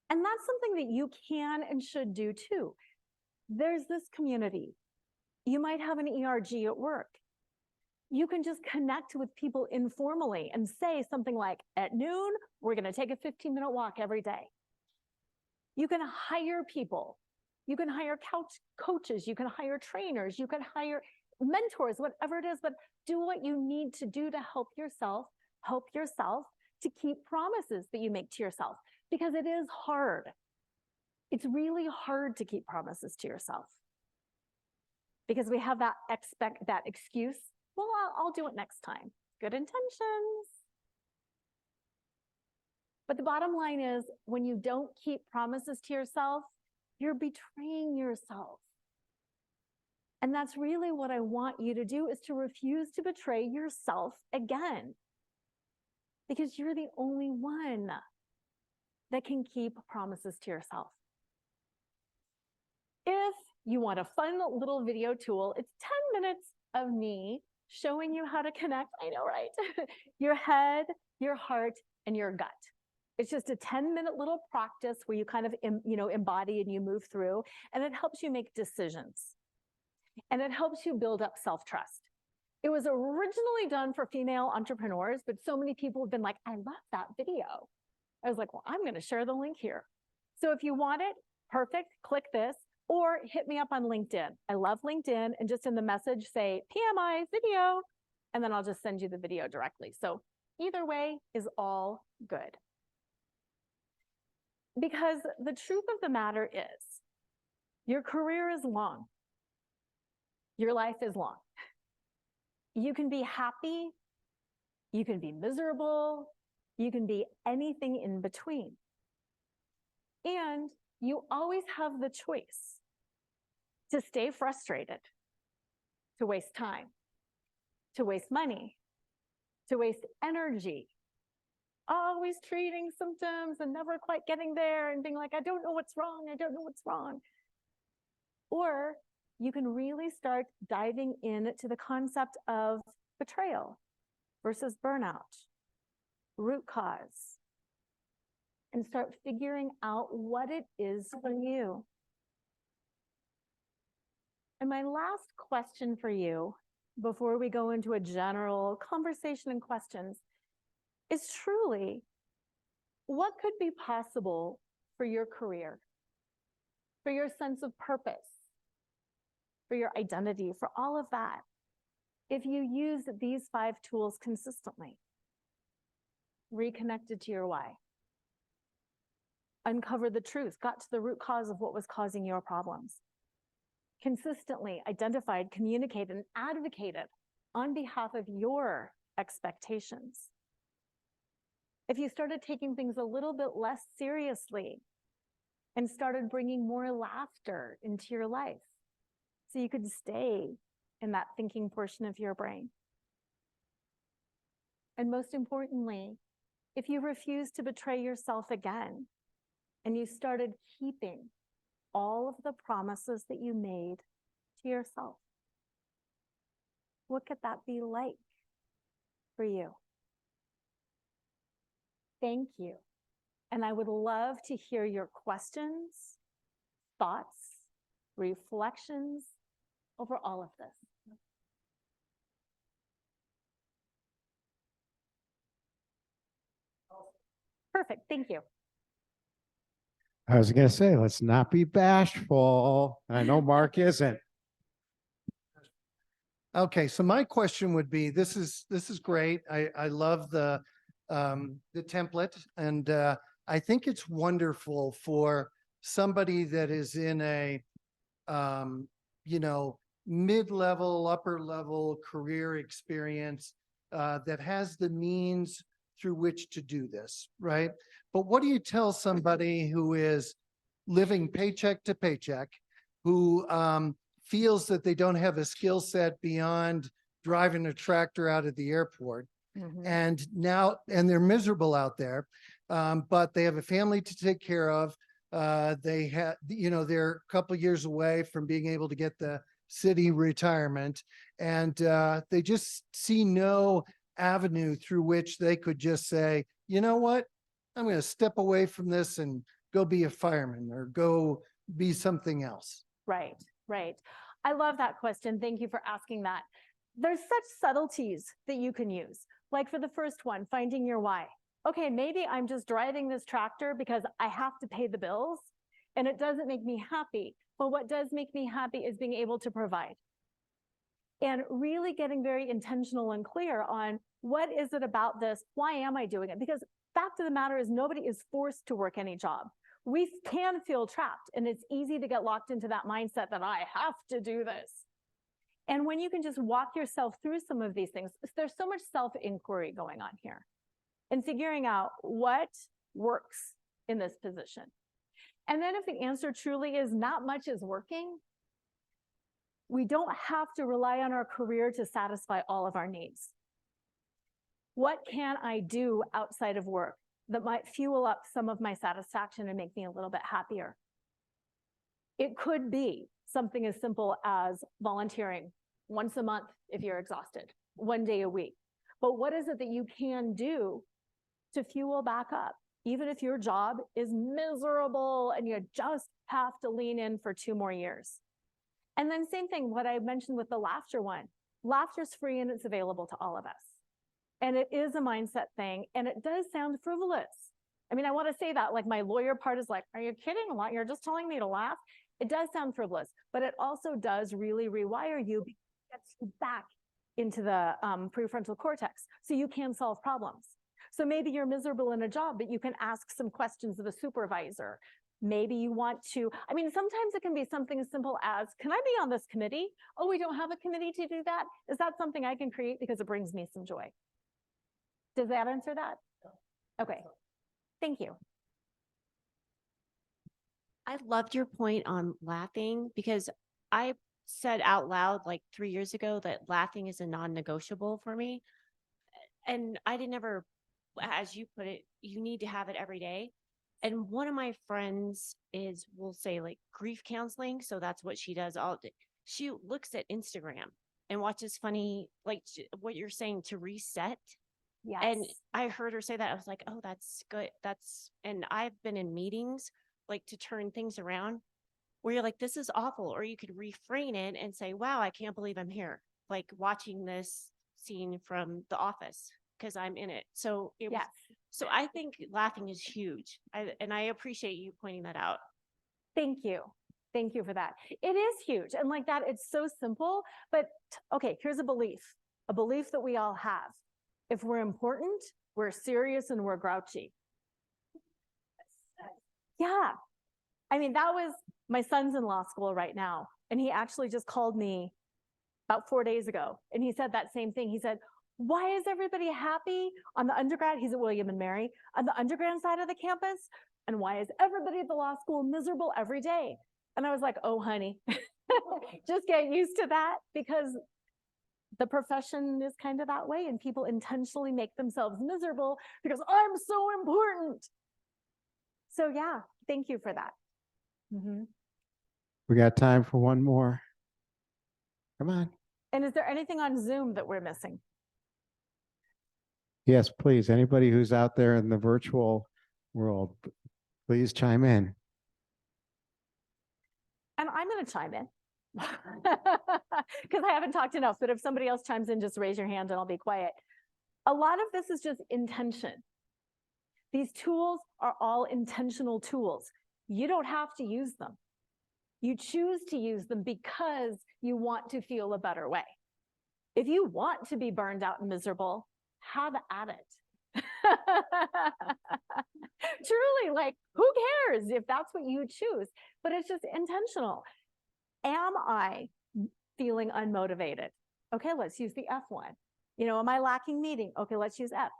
And that's something that you can and should do too. There's this community. You might have an ERG at work. You can just connect with people informally and say something like, at noon, we're going to take a 15-minute walk every day. You can hire people. You can hire coaches. You can hire trainers. You can hire mentors, whatever it is, but do what you need to do to help yourself to keep promises that you make to yourself, because it is hard. It's really hard to keep promises to yourself because we have that excuse. Well, I'll do it next time. Good intentions. But the bottom line is, when you don't keep promises to yourself, you're betraying yourself. And that's really what I want you to do, is to refuse to betray yourself again. Because you're the only one that can keep promises to yourself. If you want a fun little video tool, it's 10 minutes of me showing you how to connect, I know, right? Your head, your heart, and your gut. It's just a 10-minute little practice where you kind of, embody and you move through, and it helps you make decisions. And it helps you build up self-trust. It was originally done for female entrepreneurs, but so many people have been like, I love that video. I was like, well, I'm going to share the link here. So if you want it, perfect, click this, or hit me up on LinkedIn. I love LinkedIn, and just in the message say PMI video, and then I'll just send you the video directly. So either way is all good. Because the truth of the matter is, your career is long. Your life is long. You can be happy, you can be miserable, you can be anything in between. And you always have the choice to stay frustrated, to waste time, to waste money, to waste energy, always treating symptoms and never quite getting there and being like, I don't know what's wrong, I don't know what's wrong. Or you can really start diving into the concept of betrayal versus burnout, root cause, and start figuring out what it is for you. And my last question for you, before we go into a general conversation and questions, is truly, what could be possible for your career, for your sense of purpose, for your identity, for all of that, if you use these 5 tools consistently? Reconnected to your why, uncovered the truth, got to the root cause of what was causing your problems, consistently identified, communicated, and advocated on behalf of your expectations. If you started taking things a little bit less seriously and started bringing more laughter into your life so you could stay in that thinking portion of your brain. And most importantly, if you refuse to betray yourself again and you started keeping all of the promises that you made to yourself, what could that be like for you? Thank you. And I would love to hear your questions, thoughts, reflections over all of this. Perfect, thank you. I was going to say, let's not be bashful. I know Mark isn't. Okay, so my question would be, this is great. I love the template, and I think it's wonderful for somebody that is in a you know, mid-level, upper level career experience that has the means through which to do this, right? But what do you tell somebody who is living paycheck to paycheck, who feels that they don't have a skill set beyond driving a tractor out of the airport, and they're miserable out there, but they have a family to take care of. They have, you know, they're a couple years away from being able to get the city retirement, and they just see no avenue through which they could just say, you know what, I'm going to step away from this and go be a fireman or go be something else. Right, right. I love that question. Thank you for asking that. There's such subtleties that you can use. Like for the first one, finding your why. Okay, maybe I'm just driving this tractor because I have to pay the bills and it doesn't make me happy. But what does make me happy is being able to provide. And really getting very intentional and clear on what is it about this? Why am I doing it? Because fact of the matter is nobody is forced to work any job. We can feel trapped, and it's easy to get locked into that mindset that I have to do this. And when you can just walk yourself through some of these things, there's so much self-inquiry going on here and figuring out what works in this position. And then if the answer truly is not much is working, we don't have to rely on our career to satisfy all of our needs. What can I do outside of work that might fuel up some of my satisfaction and make me a little bit happier? It could be something as simple as volunteering once a month if you're exhausted, 1 day a week. But what is it that you can do to fuel back up, even if your job is miserable and you just have to lean in for 2 more years? And then same thing, what I mentioned with the laughter one. Laughter's free and it's available to all of us. And it is a mindset thing, and it does sound frivolous. I mean, I want to say that, like my lawyer part is like, are you kidding? You're just telling me to laugh? It does sound frivolous, but it also does really rewire you, because it gets you back into the prefrontal cortex so you can solve problems. So maybe you're miserable in a job, but you can ask some questions of a supervisor. Maybe you want to, I mean, sometimes it can be something as simple as, can I be on this committee? Oh, we don't have a committee to do that. Is that something I can create because it brings me some joy? Does that answer that? Okay, thank you. I loved your point on laughing, because I said out loud like 3 years ago that laughing is a non-negotiable for me. And I didn't ever, as you put it, you need to have it every day. And one of my friends will say like grief counseling. So that's what she does all day. she looks at Instagram and watches funny, like what you're saying, to reset. Yes. And I heard her say that. I was like, oh, that's good. And I've been in meetings like to turn things around where you're like, this is awful. Or you could refrain it and say, wow, I can't believe I'm here. Like watching this scene from The Office because I'm in it. So Yes. So I think laughing is huge. And I appreciate you pointing that out. Thank you. Thank you for that. It is huge. And like that, it's so simple. But okay, here's a belief that we all have. If we're important, we're serious and we're grouchy. Yeah. I mean, my son's in law school right now, and he actually just called me about 4 days ago, and he said that same thing. He said, why is everybody happy on the undergrad? He's at William and Mary, on the undergrad side of the campus. And why is everybody at the law school miserable every day? And I was like, oh, honey, just get used to that, because the profession is kind of that way, and people intentionally make themselves miserable because I'm so important. So yeah, thank you for that. We got time for one more. Come on. And is there anything on Zoom that we're missing? Yes, please. Anybody who's out there in the virtual world, please chime in. And I'm going to chime in because I haven't talked enough, but if somebody else chimes in, just raise your hand and I'll be quiet. A lot of this is just intention. These tools are all intentional tools. You don't have to use them. You choose to use them because you want to feel a better way. If you want to be burned out and miserable, have at it. Truly, like, who cares if that's what you choose? But it's just intentional. Am I feeling unmotivated? Okay, let's use the F one. Am I lacking meaning? Okay, let's use F.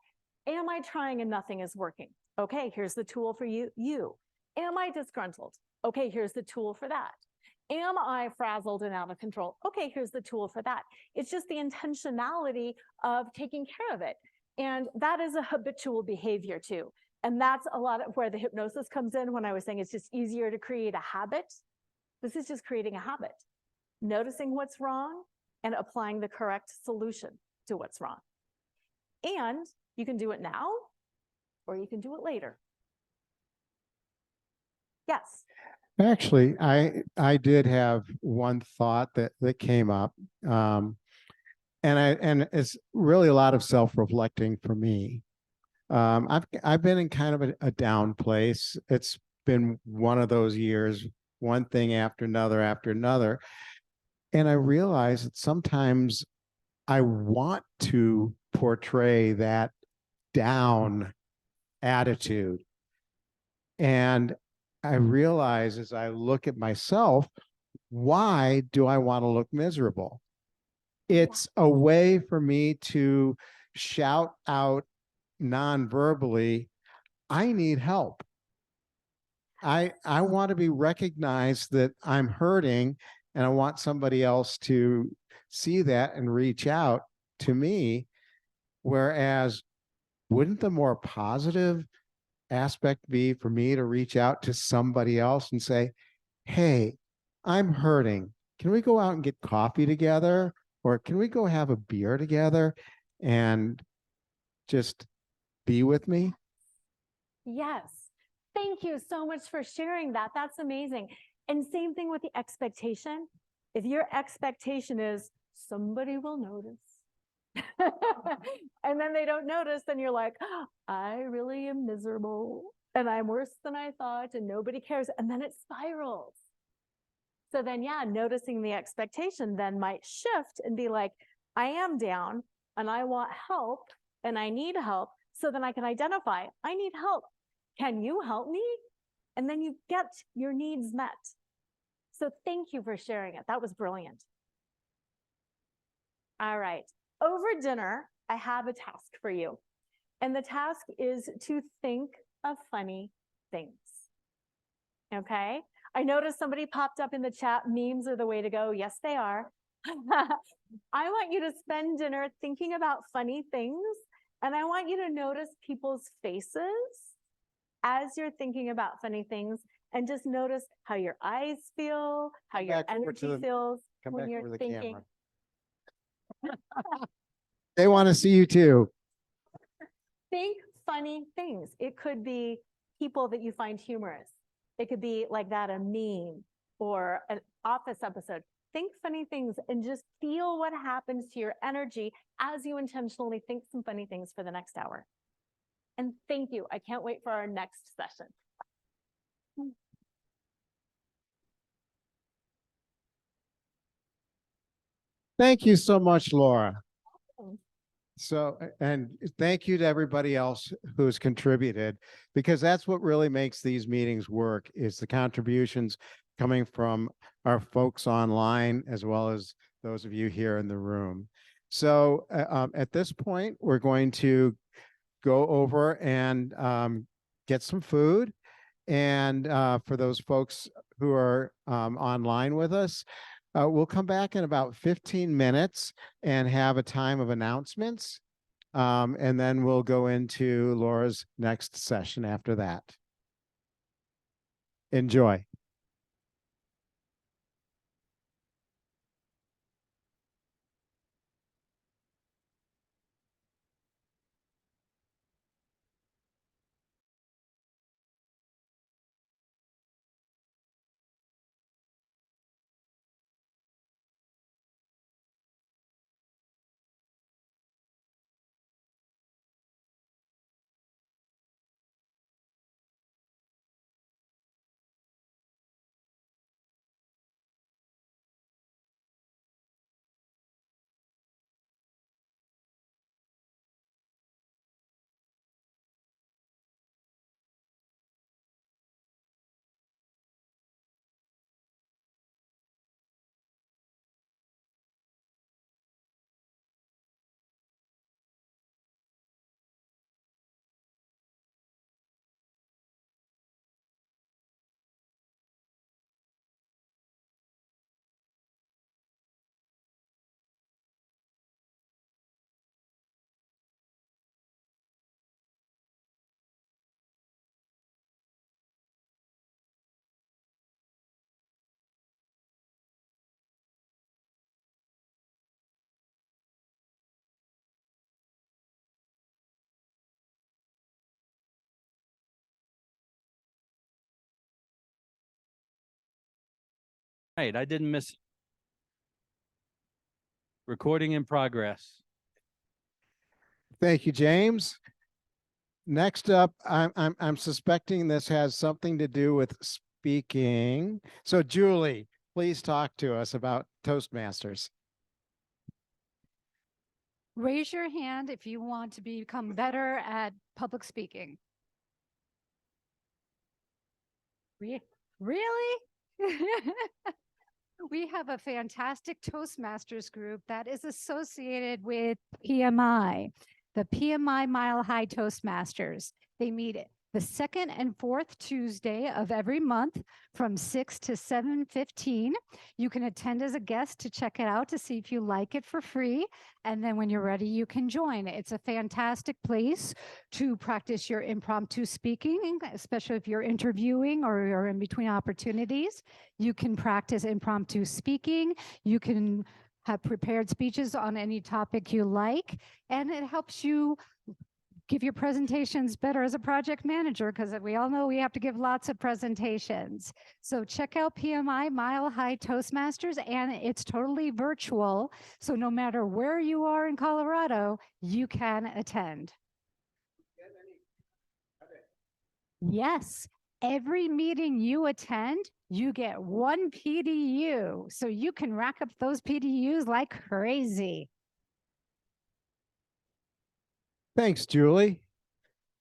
Am I trying and nothing is working? Okay, here's the tool for you. Am I disgruntled? Okay, here's the tool for that. Am I frazzled and out of control? Okay, here's the tool for that. It's just the intentionality of taking care of it. And that is a habitual behavior too. And that's a lot of where the hypnosis comes in when I was saying it's just easier to create a habit. This is just creating a habit, noticing what's wrong and applying the correct solution to what's wrong. And you can do it now, or you can do it later. Yes. Actually, I did have one thought that came up, and it's really a lot of self-reflecting for me. I've been in kind of a down place. It's been one of those years, one thing after another, and I realize that sometimes I want to portray that down attitude, and I realize as I look at myself, why do I want to look miserable? It's a way for me to shout out non-verbally, I need help. I want to be recognized that I'm hurting, and I want somebody else to see that and reach out to me. Whereas, wouldn't the more positive aspect be for me to reach out to somebody else and say, hey, I'm hurting. Can we go out and get coffee together? Or can we go have a beer together and just be with me? Yes. Thank you so much for sharing that. That's amazing. And same thing with the expectation. If your expectation is somebody will notice, and then they don't notice, then you're like, oh, I really am miserable and I'm worse than I thought and nobody cares. And then it spirals. So then, yeah, noticing the expectation then might shift and be like, I am down and I want help and I need help. So then I can identify, I need help. Can you help me? And then you get your needs met. So thank you for sharing it. That was brilliant. All right. Over dinner, I have a task for you. And the task is to think of funny things. Okay? I noticed somebody popped up in the chat, memes are the way to go. Yes, they are. I want you to spend dinner thinking about funny things. And I want you to notice people's faces as you're thinking about funny things, and just notice how your eyes feel, how your energy feels. Come when back you're over the thinking. camera. They want to see you too. Think funny things. It could be people that you find humorous. It could be like that, a meme or an office episode. Think funny things and just feel what happens to your energy as you intentionally think some funny things for the next hour. And thank you. I can't wait for our next session. Thank you so much, Laura. So, and thank you to everybody else who's contributed, because that's what really makes these meetings work, is the contributions coming from our folks online, as well as those of you here in the room. So at this point, we're going to go over and get some food. And for those folks who are online with us, we'll come back in about 15 minutes and have a time of announcements. And then we'll go into Laura's next session after that. Enjoy. Right, I didn't miss it. Recording in progress. Thank you, James. Next up, I'm suspecting this has something to do with speaking. So Julie, please talk to us about Toastmasters. Raise your hand if you want to become better at public speaking. Really? We have a fantastic Toastmasters group that is associated with PMI, the PMI Mile High Toastmasters. They meet the second and fourth Tuesday of every month from 6 to 7:15. You can attend as a guest to check it out to see if you like it for free. And then when you're ready, you can join. It's a fantastic place to practice your impromptu speaking, especially if you're interviewing or you're in between opportunities. You can practice impromptu speaking. You can have prepared speeches on any topic you like, and it helps you give your presentations better as a project manager, because we all know we have to give lots of presentations. So check out PMI Mile High Toastmasters, and it's totally virtual. So no matter where you are in Colorado, you can attend. Yes, every meeting you attend, you get 1 PDU. So you can rack up those PDUs like crazy. Thanks, Julie.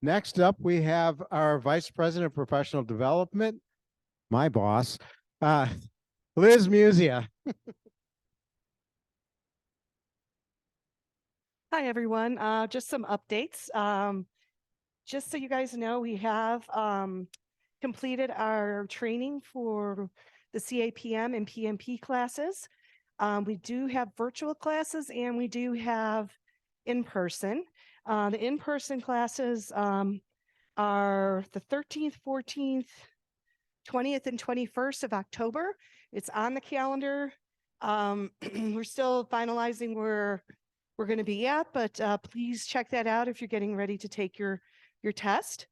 Next up, we have our Vice President of Professional Development, my boss, Liz Musia. Hi, everyone. Just some updates. Just so you guys know, we have completed our training for the CAPM and PMP classes. We do have virtual classes and we do have in-person. The in-person classes are the 13th, 14th, 20th, and 21st of October. It's on the calendar. We're still finalizing where we're going to be at, but please check that out if you're getting ready to take your test.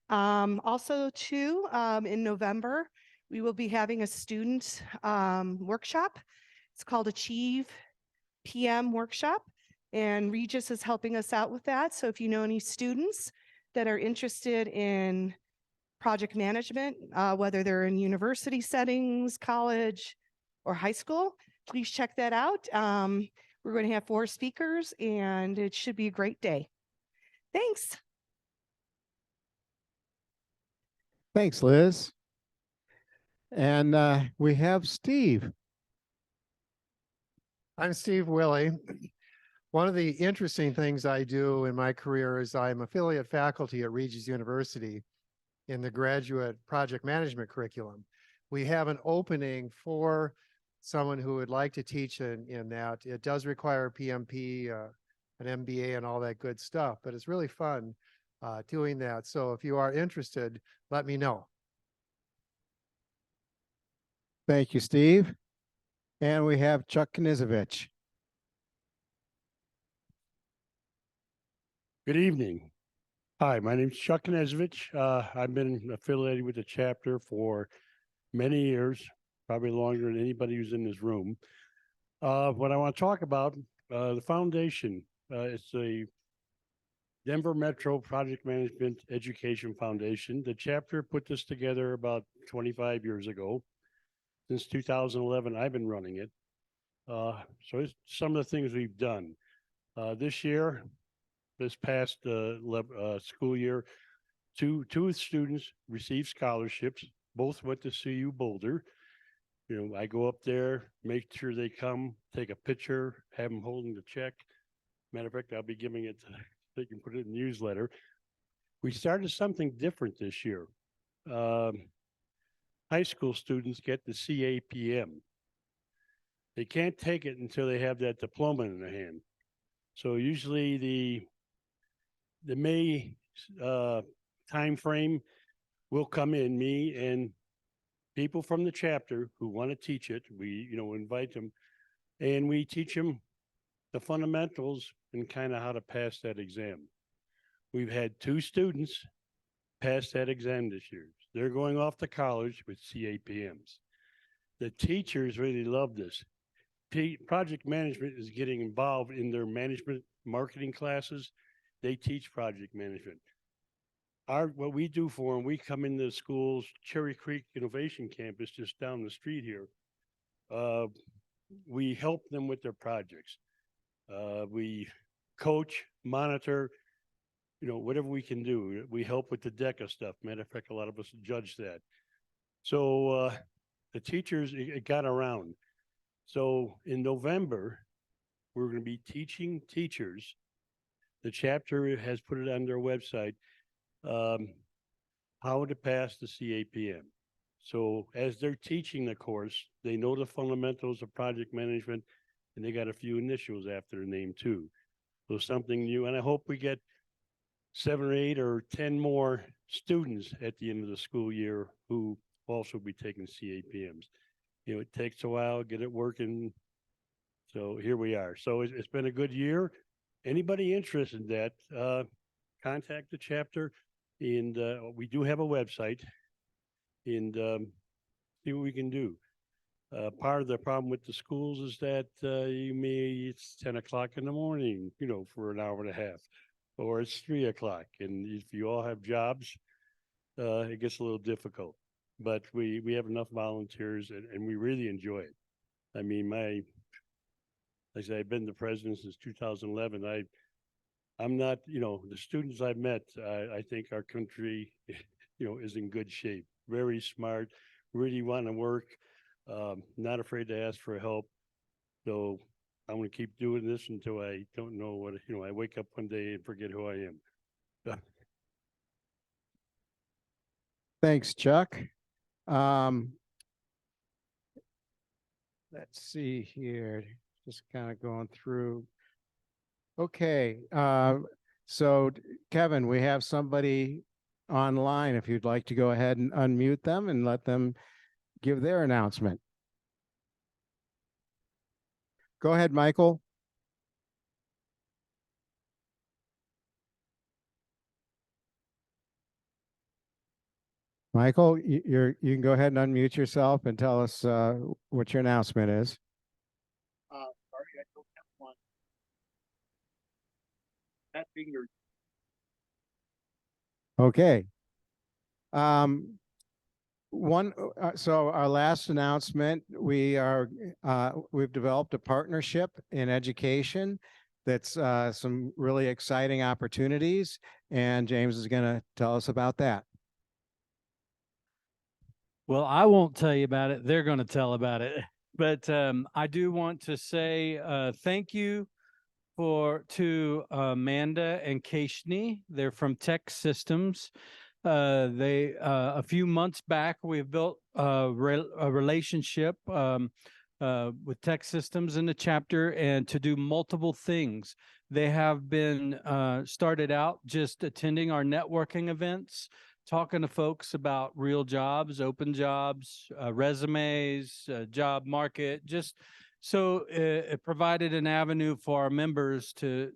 Also, too, in November, we will be having a student workshop. It's called Achieve PM Workshop, and Regis is helping us out with that. So if you know any students that are interested in project management, whether they're in university settings, college, or high school, please check that out. We're going to have 4 speakers, and it should be a great day. Thanks. Thanks, Liz. And we have Steve. I'm Steve Willey. One of the interesting things I do in my career is I'm affiliate faculty at Regis University in the graduate project management curriculum. We have an opening for someone who would like to teach in that. It does require PMP, an MBA and all that good stuff, but it's really fun doing that. So if you are interested, let me know. Thank you, Steve. And we have Chuck Knizovich. Good evening. Hi, my name is Chuck Knezovich. I've been affiliated with the chapter for many years, probably longer than anybody who's in this room. What I want to talk about, the foundation, it's a Denver Metro Project Management Education Foundation. The chapter put this together about 25 years ago. Since 2011, I've been running it. So it's some of the things we've done. This past school year, two students received scholarships. Both went to CU Boulder. You know, I go up there, make sure they come, take a picture, have them holding the check. Matter of fact, I'll be giving it to, they can put it in the newsletter. We started something different this year. High school students get the CAPM. They can't take it until they have that diploma in their hand. So usually the May time frame will come in, me and people from the chapter who want to teach it. We, invite them, and we teach them the fundamentals and kind of how to pass that exam. We've had 2 students pass that exam this year. They're going off to college with CAPMs. The teachers really love this. Project management is getting involved in their management marketing classes. They teach project management. What we do for them, we come into the schools, Cherry Creek Innovation Campus, just down the street here. We help them with their projects. We coach, monitor, whatever we can do. We help with the DECA stuff. Matter of fact, a lot of us judge that. So the teachers, it got around. So in November, we're going to be teaching teachers. The chapter has put it on their website, how to pass the CAPM. So as they're teaching the course, they know the fundamentals of project management, and they got a few initials after their name too. So something new, and I hope we get 7 or 8 or 10 more students at the end of the school year who also be taking CAPMs. It takes a while, get it working. So here we are. So it's been a good year. Anybody interested in that, contact the chapter, and we do have a website, and see what we can do. Part of the problem with the schools is that it's 10 o'clock in the morning, for an hour and a half, or it's 3 o'clock. And if you all have jobs, it gets a little difficult. But we have enough volunteers, and we really enjoy it. I mean, like I said, I've been the president since 2011. I'm not, the students I've met, I think our country, is in good shape. Very smart, really want to work, not afraid to ask for help. So I'm going to keep doing this until I don't know what, I wake up one day and forget who I am. Thanks, Chuck. Let's see here, just kind of going through. Okay, so Kevin, we have somebody online. If you'd like to go ahead and unmute them and let them give their announcement. Go ahead, Michael. Michael, you can go ahead and unmute yourself and tell us what your announcement is. Sorry, I don't have one. That finger. Okay. So our last announcement, we've developed a partnership in education that's some really exciting opportunities, and James is going to tell us about that. Well, I won't tell you about it. They're going to tell about it. But I do want to say thank you to Amanda and Keishney. They're from Tech Systems. A few months back, we've built a relationship with Tech Systems in the chapter, and to do multiple things. They have been started out just attending our networking events, talking to folks about real jobs, open jobs, resumes, job market, just so it provided an avenue for our members to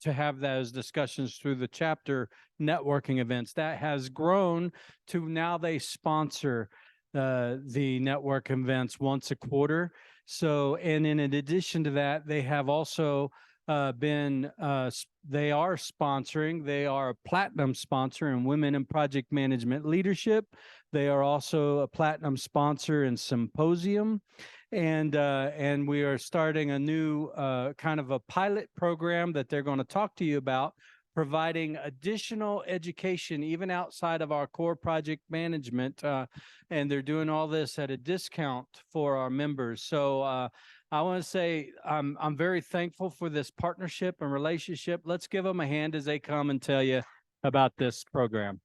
have those discussions through the chapter networking events. That has grown to now they sponsor the network events once a quarter. So, and in addition to that, they have also they are a platinum sponsor in Women in Project Management Leadership. They are also a platinum sponsor in Symposium. And we are starting a new kind of a pilot program that they're going to talk to you about, providing additional education even outside of our core project management. And they're doing all this at a discount for our members. So I want to say I'm very thankful for this partnership and relationship. Let's give them a hand as they come and tell you about this program.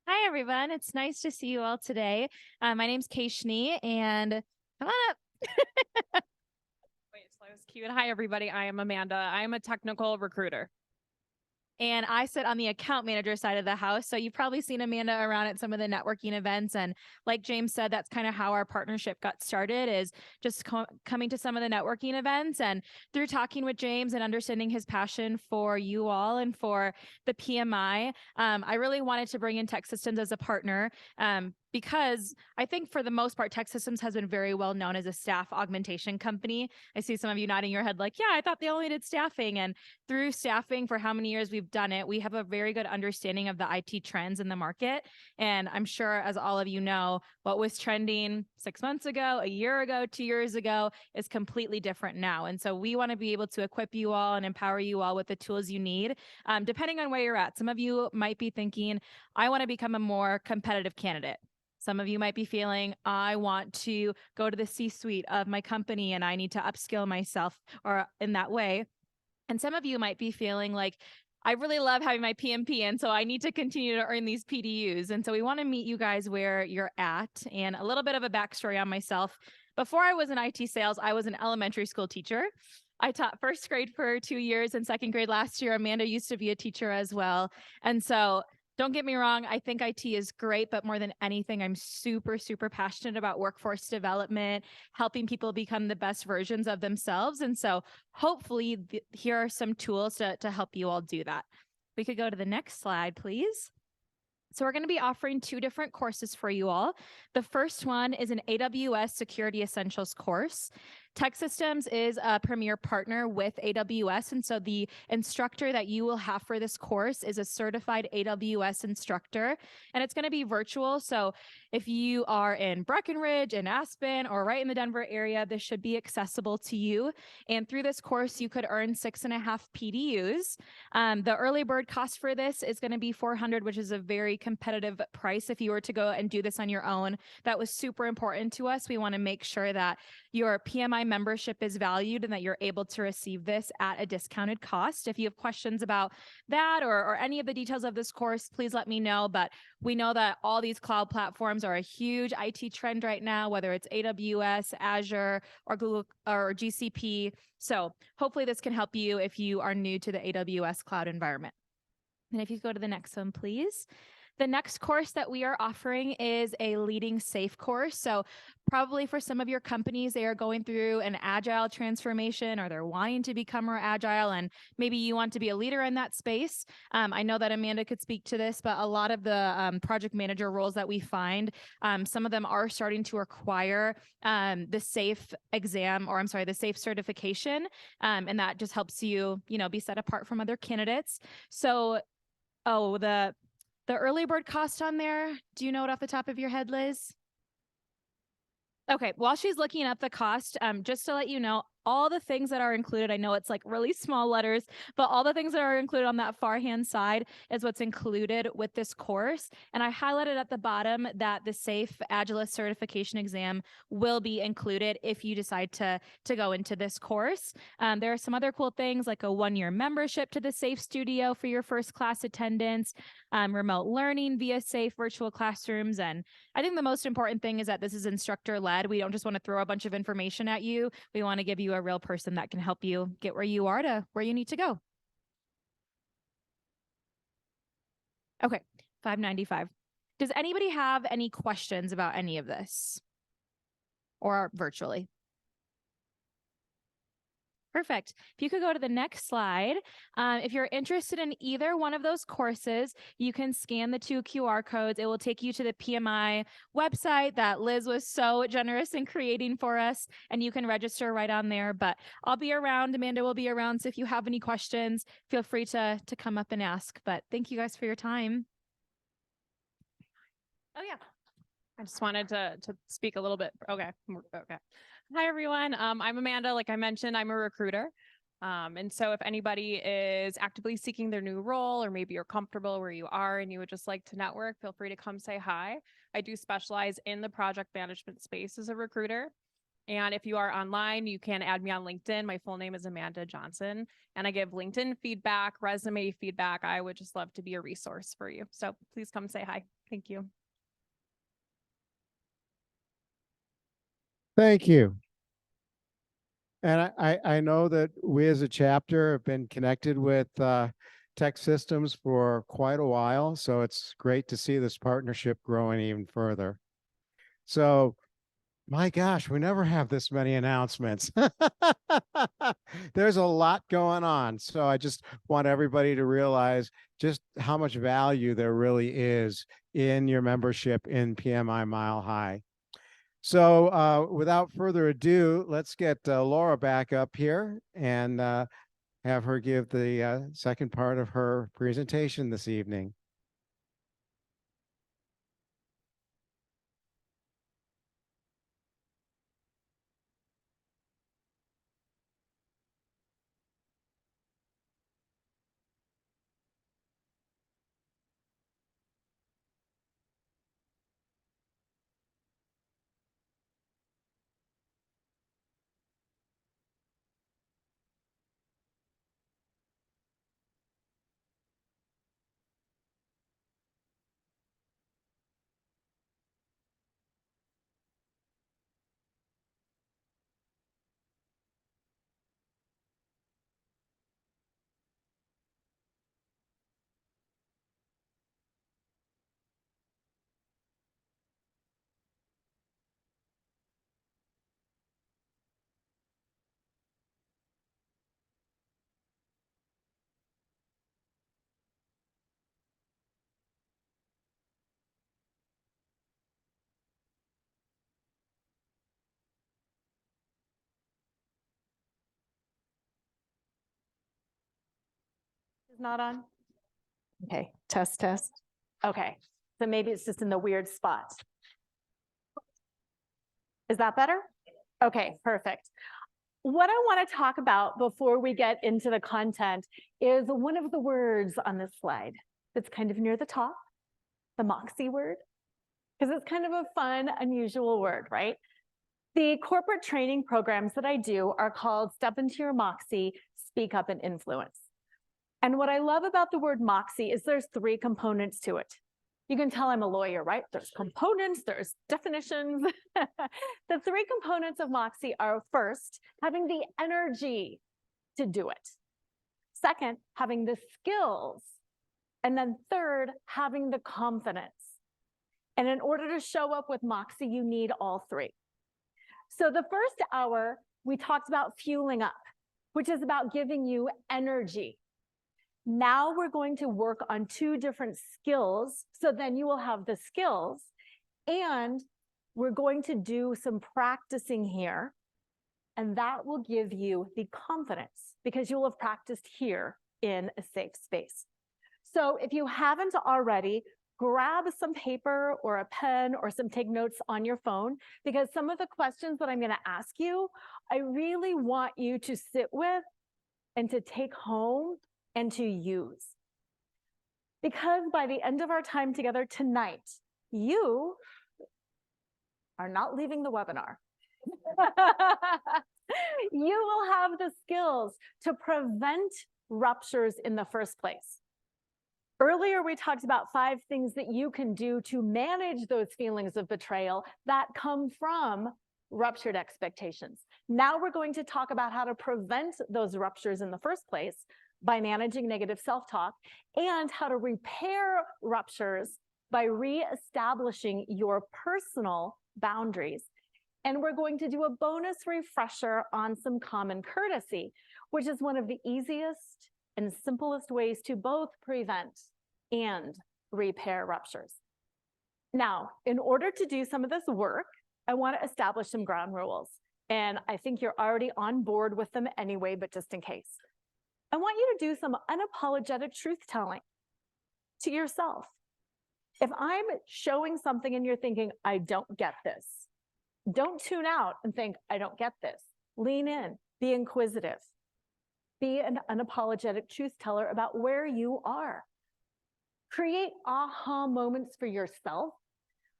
Hi, everyone. It's nice to see you all today. My name's Keishney, and come on up. Wait, so I was cute. Hi, everybody. I am Amanda. I am a technical recruiter. And I sit on the account manager side of the house. So you've probably seen Amanda around at some of the networking events. And like James said, that's kind of how our partnership got started, is just coming to some of the networking events. And through talking with James and understanding his passion for you all and for the PMI, I really wanted to bring in Tech Systems as a partner. Because I think for the most part, Tech Systems has been very well known as a staff augmentation company. I see some of you nodding your head like, yeah, I thought they only did staffing. And through staffing, for how many years we've done it, we have a very good understanding of the IT trends in the market. And I'm sure, as all of you know, what was trending 6 months ago, a year ago, 2 years ago is completely different now. And so we want to be able to equip you all and empower you all with the tools you need, depending on where you're at. Some of you might be thinking, I want to become a more competitive candidate. Some of you might be feeling, I want to go to the C-suite of my company and I need to upskill myself or in that way. And some of you might be feeling like, I really love having my PMP, and so I need to continue to earn these PDUs. And so we want to meet you guys where you're at. And a little bit of a backstory on myself. Before I was in IT sales, I was an elementary school teacher. I taught first grade for 2 years and second grade last year. Amanda used to be a teacher as well. And so don't get me wrong, I think IT is great, but more than anything, I'm super, super passionate about workforce development, helping people become the best versions of themselves. And so hopefully here are some tools to help you all do that. We could go to the next slide, please. So we're going to be offering 2 different courses for you all. The first one is an AWS Security Essentials course. Tech Systems is a premier partner with AWS, and so the instructor that you will have for this course is a certified AWS instructor, and it's going to be virtual. So if you are in Breckenridge, in Aspen, or right in the Denver area, this should be accessible to you. And through this course, you could earn 6.5 PDUs. The early bird cost for this is going to be $400, which is a very competitive price if you were to go and do this on your own. That was super important to us. We want to make sure that your PMI membership is valued and that you're able to receive this at a discounted cost. If you have questions about that or any of the details of this course, please let me know. But we know that all these cloud platforms are a huge IT trend right now, whether it's AWS, Azure, or Google or GCP. So hopefully this can help you if you are new to the AWS cloud environment. And if you go to the next one, please. The next course that we are offering is a Leading Safe course. So probably for some of your companies, they are going through an agile transformation or they're wanting to become more agile, and maybe you want to be a leader in that space. I know that Amanda could speak to this, but a lot of the project manager roles that we find, some of them are starting to require the SAFE exam, or I'm sorry, the SAFE certification. And that just helps you, be set apart from other candidates. So, the early bird cost on there, do you know it off the top of your head, Liz? Okay, while she's looking up the cost, just to let you know, all the things that are included, I know it's like really small letters, but all the things that are included on that far hand side is what's included with this course. And I highlighted at the bottom that the SAFE Agilist certification exam will be included if you decide to go into this course. There are some other cool things like a 1-year membership to the SAFE Studio for your first class attendance, remote learning via SAFE virtual classrooms. And I think the most important thing is that this is instructor led. We don't just want to throw a bunch of information at you. We want to give you a real person that can help you get where you are to where you need to go. Okay, $595. Does anybody have any questions about any of this? Or virtually? Perfect. If you could go to the next slide. If you're interested in either one of those courses, you can scan the 2 QR codes. It will take you to the PMI website that Liz was so generous in creating for us, and you can register right on there. But I'll be around. Amanda will be around. So if you have any questions, feel free to come up and ask. But thank you guys for your time. Oh, yeah. I just wanted to speak a little bit. Okay. Hi, everyone. I'm Amanda. Like I mentioned, I'm a recruiter. And so if anybody is actively seeking their new role, or maybe you're comfortable where you are and you would just like to network, feel free to come say hi. I do specialize in the project management space as a recruiter. And if you are online, you can add me on LinkedIn. My full name is Amanda Johnson, and I give LinkedIn feedback, resume feedback. I would just love to be a resource for you. So please come say hi. Thank you. Thank you. And I know that we as a chapter have been connected with Tech Systems for quite a while, so it's great to see this partnership growing even further. So, my gosh, we never have this many announcements. There's a lot going on. So I just want everybody to realize just how much value there really is in your membership in PMI Mile High. So without further ado, let's get Lora back up here and have her give the second part of her presentation this evening. Is not on? Okay, test. Okay, so maybe it's just in the weird spot. Is that better? Okay, perfect. What I want to talk about before we get into the content is one of the words on this slide that's kind of near the top, the Moxie word, because it's kind of a fun, unusual word, right? The corporate training programs that I do are called Step Into Your Moxie, Speak Up and Influence. And what I love about the word Moxie is there's 3 components to it. You can tell I'm a lawyer, right? There's components, there's definitions. The 3 components of Moxie are, first, having the energy to do it. Second, having the skills And then third, having the confidence. And in order to show up with Moxie, you need all three. So the first hour, we talked about fueling up, which is about giving you energy. Now we're going to work on two different skills. So then you will have the skills, and we're going to do some practicing here. And that will give you the confidence because you'll have practiced here in a safe space. So if you haven't already, grab some paper or a pen or some take notes on your phone, because some of the questions that I'm going to ask you, I really want you to sit with and to take home and to use. Because by the end of our time together tonight, you are not leaving the webinar. You will have the skills to prevent ruptures in the first place. Earlier, we talked about 5 things that you can do to manage those feelings of betrayal that come from ruptured expectations. Now we're going to talk about how to prevent those ruptures in the first place by managing negative self-talk, and how to repair ruptures by reestablishing your personal boundaries. And we're going to do a bonus refresher on some common courtesy, which is one of the easiest and simplest ways to both prevent and repair ruptures. Now, in order to do some of this work, I want to establish some ground rules. And I think you're already on board with them anyway, but just in case. I want you to do some unapologetic truth-telling to yourself. If I'm showing something and you're thinking, I don't get this, don't tune out and think, I don't get this. Lean in, be inquisitive. Be an unapologetic truth teller about where you are. Create aha moments for yourself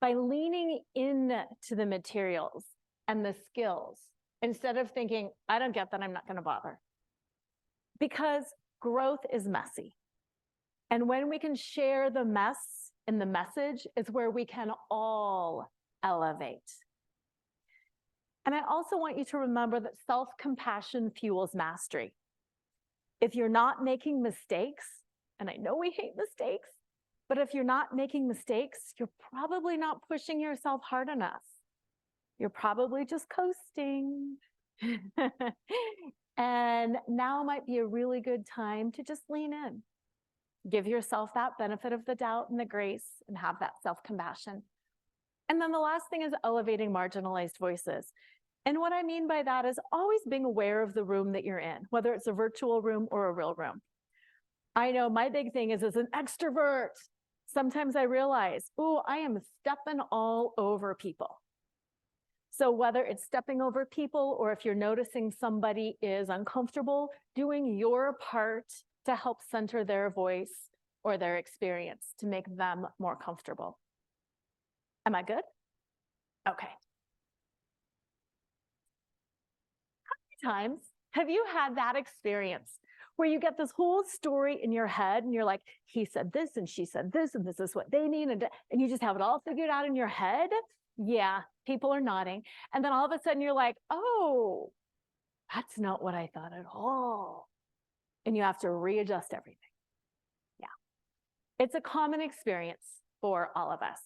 by leaning into the materials and the skills instead of thinking, I don't get that, I'm not going to bother. Because growth is messy. And when we can share the mess in the message is where we can all elevate. And I also want you to remember that self-compassion fuels mastery. If you're not making mistakes, and I know we hate mistakes, but if you're not making mistakes, you're probably not pushing yourself hard enough. You're probably just coasting. And now might be a really good time to just lean in. Give yourself that benefit of the doubt and the grace and have that self-compassion. And then the last thing is elevating marginalized voices. And what I mean by that is always being aware of the room that you're in, whether it's a virtual room or a real room. I know my big thing is as an extrovert, sometimes I realize, oh, I am stepping all over people. So whether it's stepping over people or if you're noticing somebody is uncomfortable, doing your part to help center their voice or their experience to make them more comfortable. Am I good? Okay. How many times have you had that experience where you get this whole story in your head and you're like, he said this and she said this and this is what they mean, and you just have it all figured out in your head? Yeah, people are nodding. And then all of a sudden you're like, oh, that's not what I thought at all. And you have to readjust everything. Yeah. It's a common experience for all of us.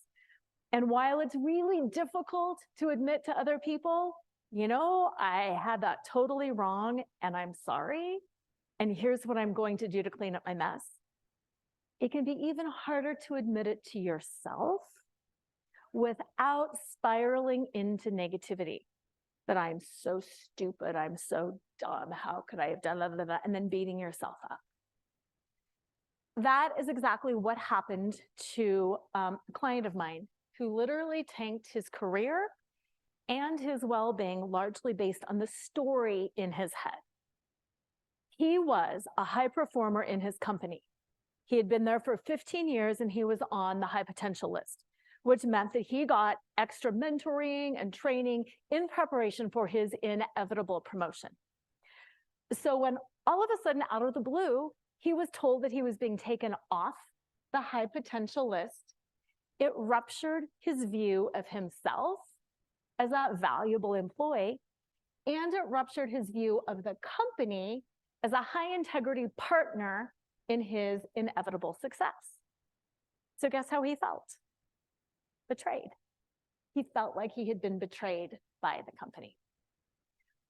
And while it's really difficult to admit to other people, you know, I had that totally wrong and I'm sorry, and here's what I'm going to do to clean up my mess. It can be even harder to admit it to yourself without spiraling into negativity. That I'm so stupid, I'm so dumb, how could I have done that, and then beating yourself up. That is exactly what happened to a client of mine who literally tanked his career and his well-being largely based on the story in his head. He was a high performer in his company. He had been there for 15 years and he was on the high potential list, which meant that he got extra mentoring and training in preparation for his inevitable promotion. So when all of a sudden, out of the blue, he was told that he was being taken off the high potential list, it ruptured his view of himself as a valuable employee, and it ruptured his view of the company as a high integrity partner in his inevitable success. So guess how he felt? Betrayed. He felt like he had been betrayed by the company,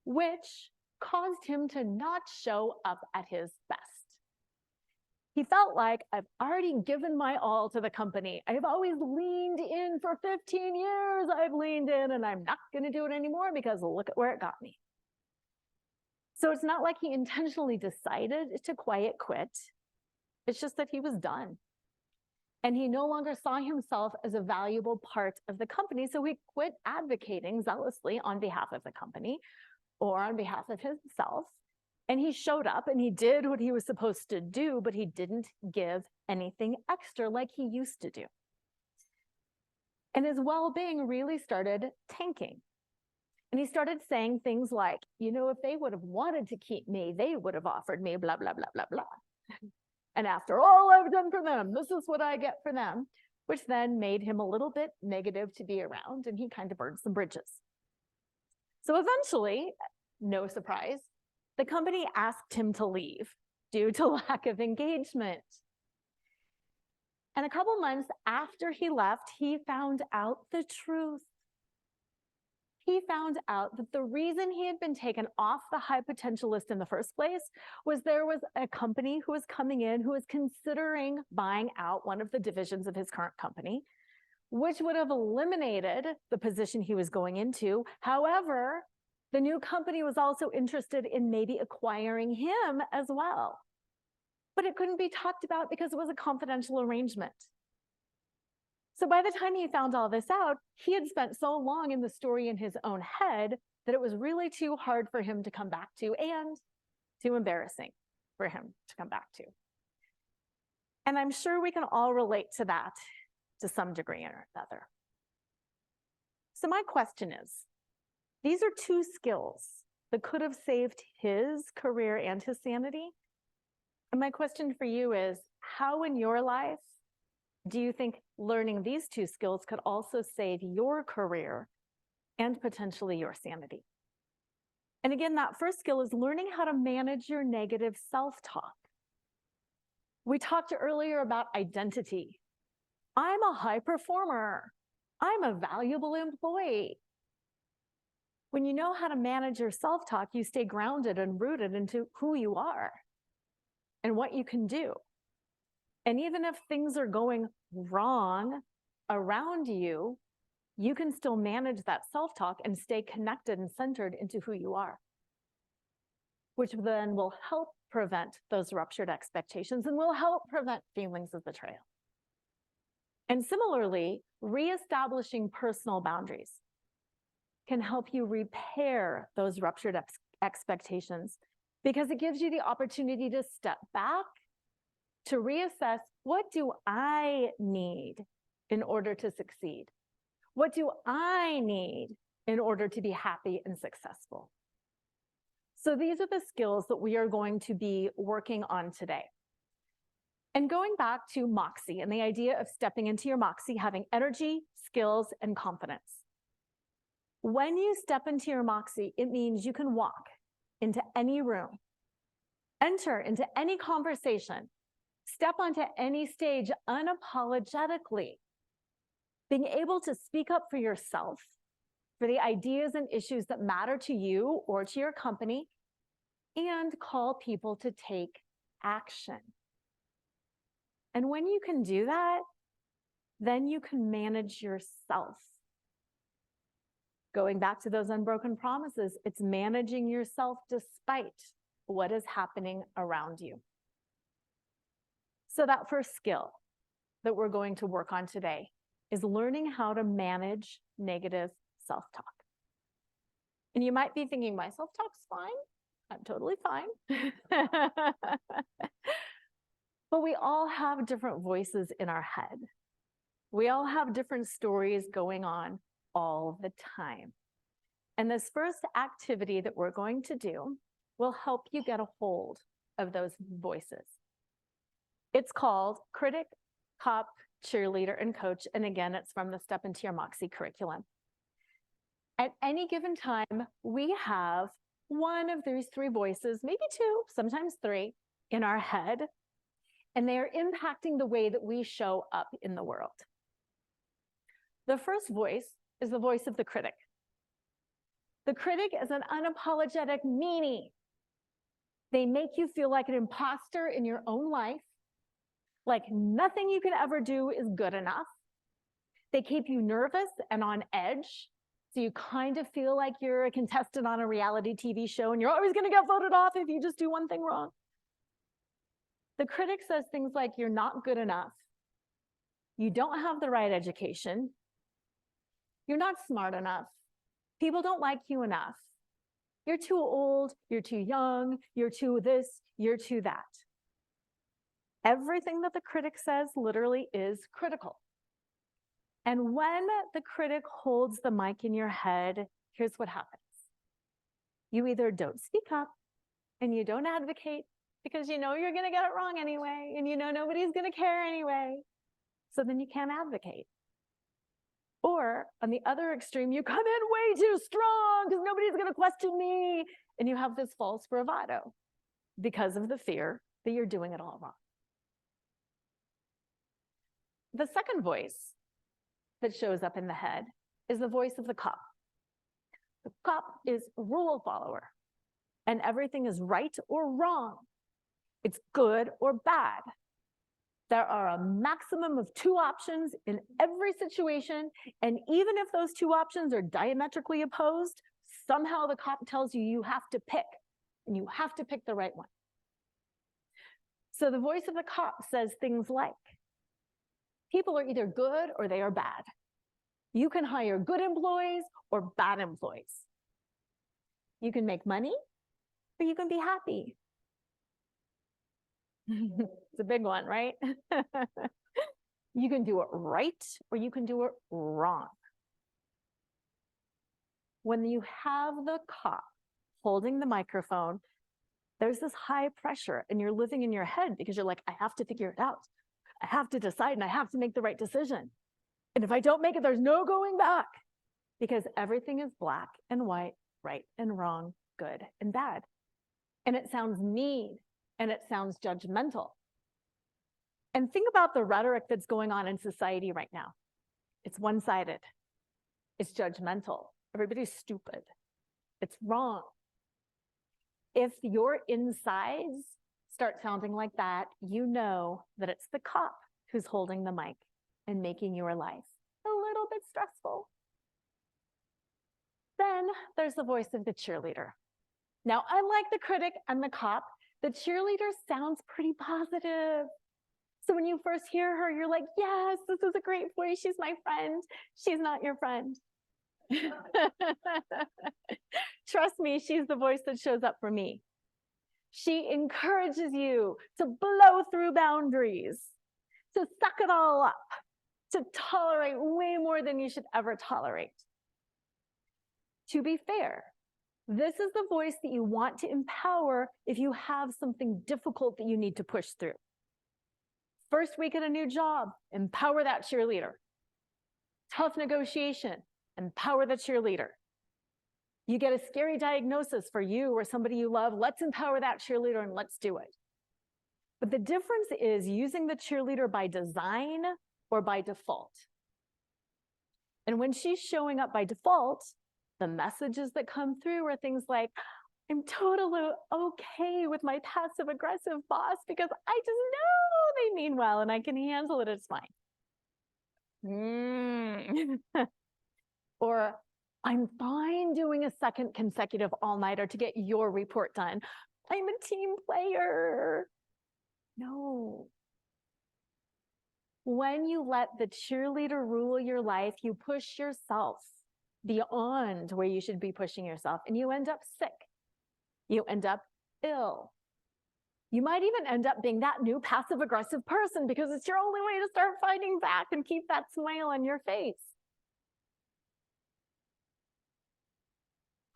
which caused him to not show up at his best. He felt like, I've already given my all to the company. I've always leaned in for 15 years. I've leaned in and I'm not going to do it anymore because look at where it got me. So it's not like he intentionally decided to quiet quit. It's just that he was done. And he no longer saw himself as a valuable part of the company. So he quit advocating zealously on behalf of the company or on behalf of himself. And he showed up and he did what he was supposed to do, but he didn't give anything extra like he used to do. And his well-being really started tanking. And he started saying things like, you know, if they would have wanted to keep me, they would have offered me blah, blah, blah, blah, blah. And after all I've done for them, this is what I get for them, which then made him a little bit negative to be around, and he kind of burned some bridges. So eventually, no surprise, the company asked him to leave due to lack of engagement. And a couple months after he left, he found out the truth. He found out that the reason he had been taken off the high potential list in the first place was there was a company who was coming in who was considering buying out one of the divisions of his current company, which would have eliminated the position he was going into. However, the new company was also interested in maybe acquiring him as well. But it couldn't be talked about because it was a confidential arrangement. So by the time he found all this out, he had spent so long in the story in his own head that it was really too hard for him to come back to and too embarrassing for him to come back to. And I'm sure we can all relate to that to some degree or another. So my question is, these are two skills that could have saved his career and his sanity. And my question for you is, how in your life do you think learning these two skills could also save your career and potentially your sanity? And again, that first skill is learning how to manage your negative self-talk. We talked earlier about identity. I'm a high performer. I'm a valuable employee. When you know how to manage your self-talk, you stay grounded and rooted into who you are and what you can do. And even if things are going wrong around you, you can still manage that self-talk and stay connected and centered into who you are, which then will help prevent those ruptured expectations and will help prevent feelings of betrayal. And similarly, reestablishing personal boundaries can help you repair those ruptured expectations because it gives you the opportunity to step back, to reassess, what do I need in order to succeed? What do I need in order to be happy and successful? So these are the skills that we are going to be working on today. And going back to Moxie and the idea of stepping into your Moxie, having energy, skills, and confidence. When you step into your Moxie, it means you can walk into any room, enter into any conversation, step onto any stage unapologetically, being able to speak up for yourself, for the ideas and issues that matter to you or to your company, and call people to take action. And when you can do that, then you can manage yourself. Going back to those unbroken promises, it's managing yourself despite what is happening around you. So that first skill that we're going to work on today is learning how to manage negative self-talk. And you might be thinking, my self-talk's fine. I'm totally fine. But we all have different voices in our head. We all have different stories going on all the time. And this first activity that we're going to do will help you get a hold of those voices. It's called Critic, Cop, Cheerleader, and Coach. And again, it's from the Step Into Your Moxie curriculum. At any given time, we have one of these three voices, maybe two, sometimes three, in our head. and they are impacting the way that we show up in the world. The first voice is the voice of the critic. The critic is an unapologetic meanie. They make you feel like an imposter in your own life, like nothing you can ever do is good enough. They keep you nervous and on edge, so you kind of feel like you're a contestant on a reality TV show and you're always going to get voted off if you just do one thing wrong. The critic says things like, you're not good enough. You don't have the right education. You're not smart enough. People don't like you enough. You're too old, you're too young, you're too this, you're too that. Everything that the critic says literally is critical. And when the critic holds the mic in your head, here's what happens. You either don't speak up and you don't advocate because you know you're going to get it wrong anyway, and you know nobody's going to care anyway. So then you can't advocate. Or on the other extreme, you come in way too strong because nobody's going to question me. And you have this false bravado because of the fear that you're doing it all wrong. The second voice that shows up in the head is the voice of the cop. The cop is a rule follower, and everything is right or wrong. It's good or bad. There are a maximum of 2 options in every situation, and even if those 2 options are diametrically opposed, somehow the cop tells you you have to pick, and you have to pick the right one. So the voice of the cop says things like, people are either good or they are bad. You can hire good employees or bad employees. You can make money or you can be happy. It's a big one, right? You can do it right or you can do it wrong. When you have the cop holding the microphone, there's this high pressure and you're living in your head because you're like, I have to figure it out. I have to decide and I have to make the right decision. And if I don't make it, there's no going back because everything is black and white, right and wrong, good and bad. And it sounds mean and it sounds judgmental. And think about the rhetoric that's going on in society right now. It's one-sided. It's judgmental. Everybody's stupid. It's wrong. If your insides start sounding like that, you know that it's the cop who's holding the mic and making your life a little bit stressful. Then there's the voice of the cheerleader. Now, unlike the critic and the cop, the cheerleader sounds pretty positive. So when you first hear her, you're like, yes, this is a great voice. She's my friend. She's not your friend. Trust me, she's the voice that shows up for me. She encourages you to blow through boundaries, to suck it all up, to tolerate way more than you should ever tolerate. To be fair, this is the voice that you want to empower if you have something difficult that you need to push through. First week at a new job, empower that cheerleader. Tough negotiation, empower the cheerleader. You get a scary diagnosis for you or somebody you love, let's empower that cheerleader and let's do it. But the difference is using the cheerleader by design or by default. And when she's showing up by default, the messages that come through are things like, I'm totally okay with my passive aggressive boss because I just know they mean well and I can handle it, it's fine. Or I'm fine doing a second consecutive all-nighter to get your report done. I'm a team player. No. When you let the cheerleader rule your life, you push yourself beyond where you should be pushing yourself, and you end up sick. You end up ill. You might even end up being that new passive-aggressive person because it's your only way to start fighting back and keep that smile on your face.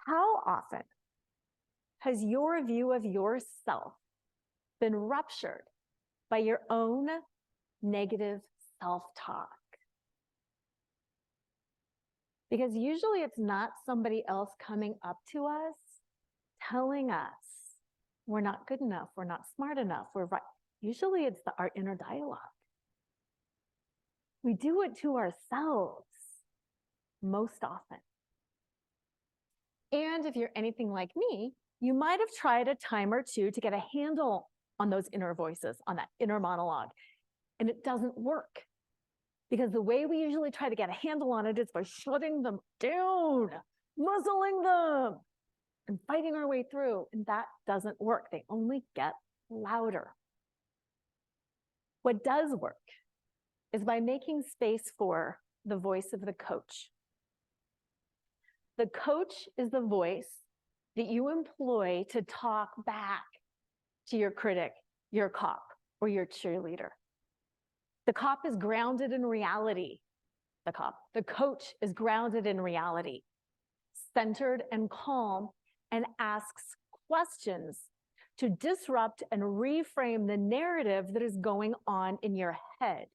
How often has your view of yourself been ruptured by your own negative self-talk? Because usually it's not somebody else coming up to us, telling us we're not good enough, we're not smart enough, we're right. Usually it's our inner dialogue. We do it to ourselves most often. And if you're anything like me, you might have tried a time or two to get a handle on those inner voices, on that inner monologue, and it doesn't work. Because the way we usually try to get a handle on it is by shutting them down, muzzling them, and fighting our way through, and that doesn't work. They only get louder. What does work is by making space for the voice of the coach. The coach is the voice that you employ to talk back to your critic, your cop, or your cheerleader. The cop is grounded in reality. The coach is grounded in reality, centered and calm, and asks questions to disrupt and reframe the narrative that is going on in your head.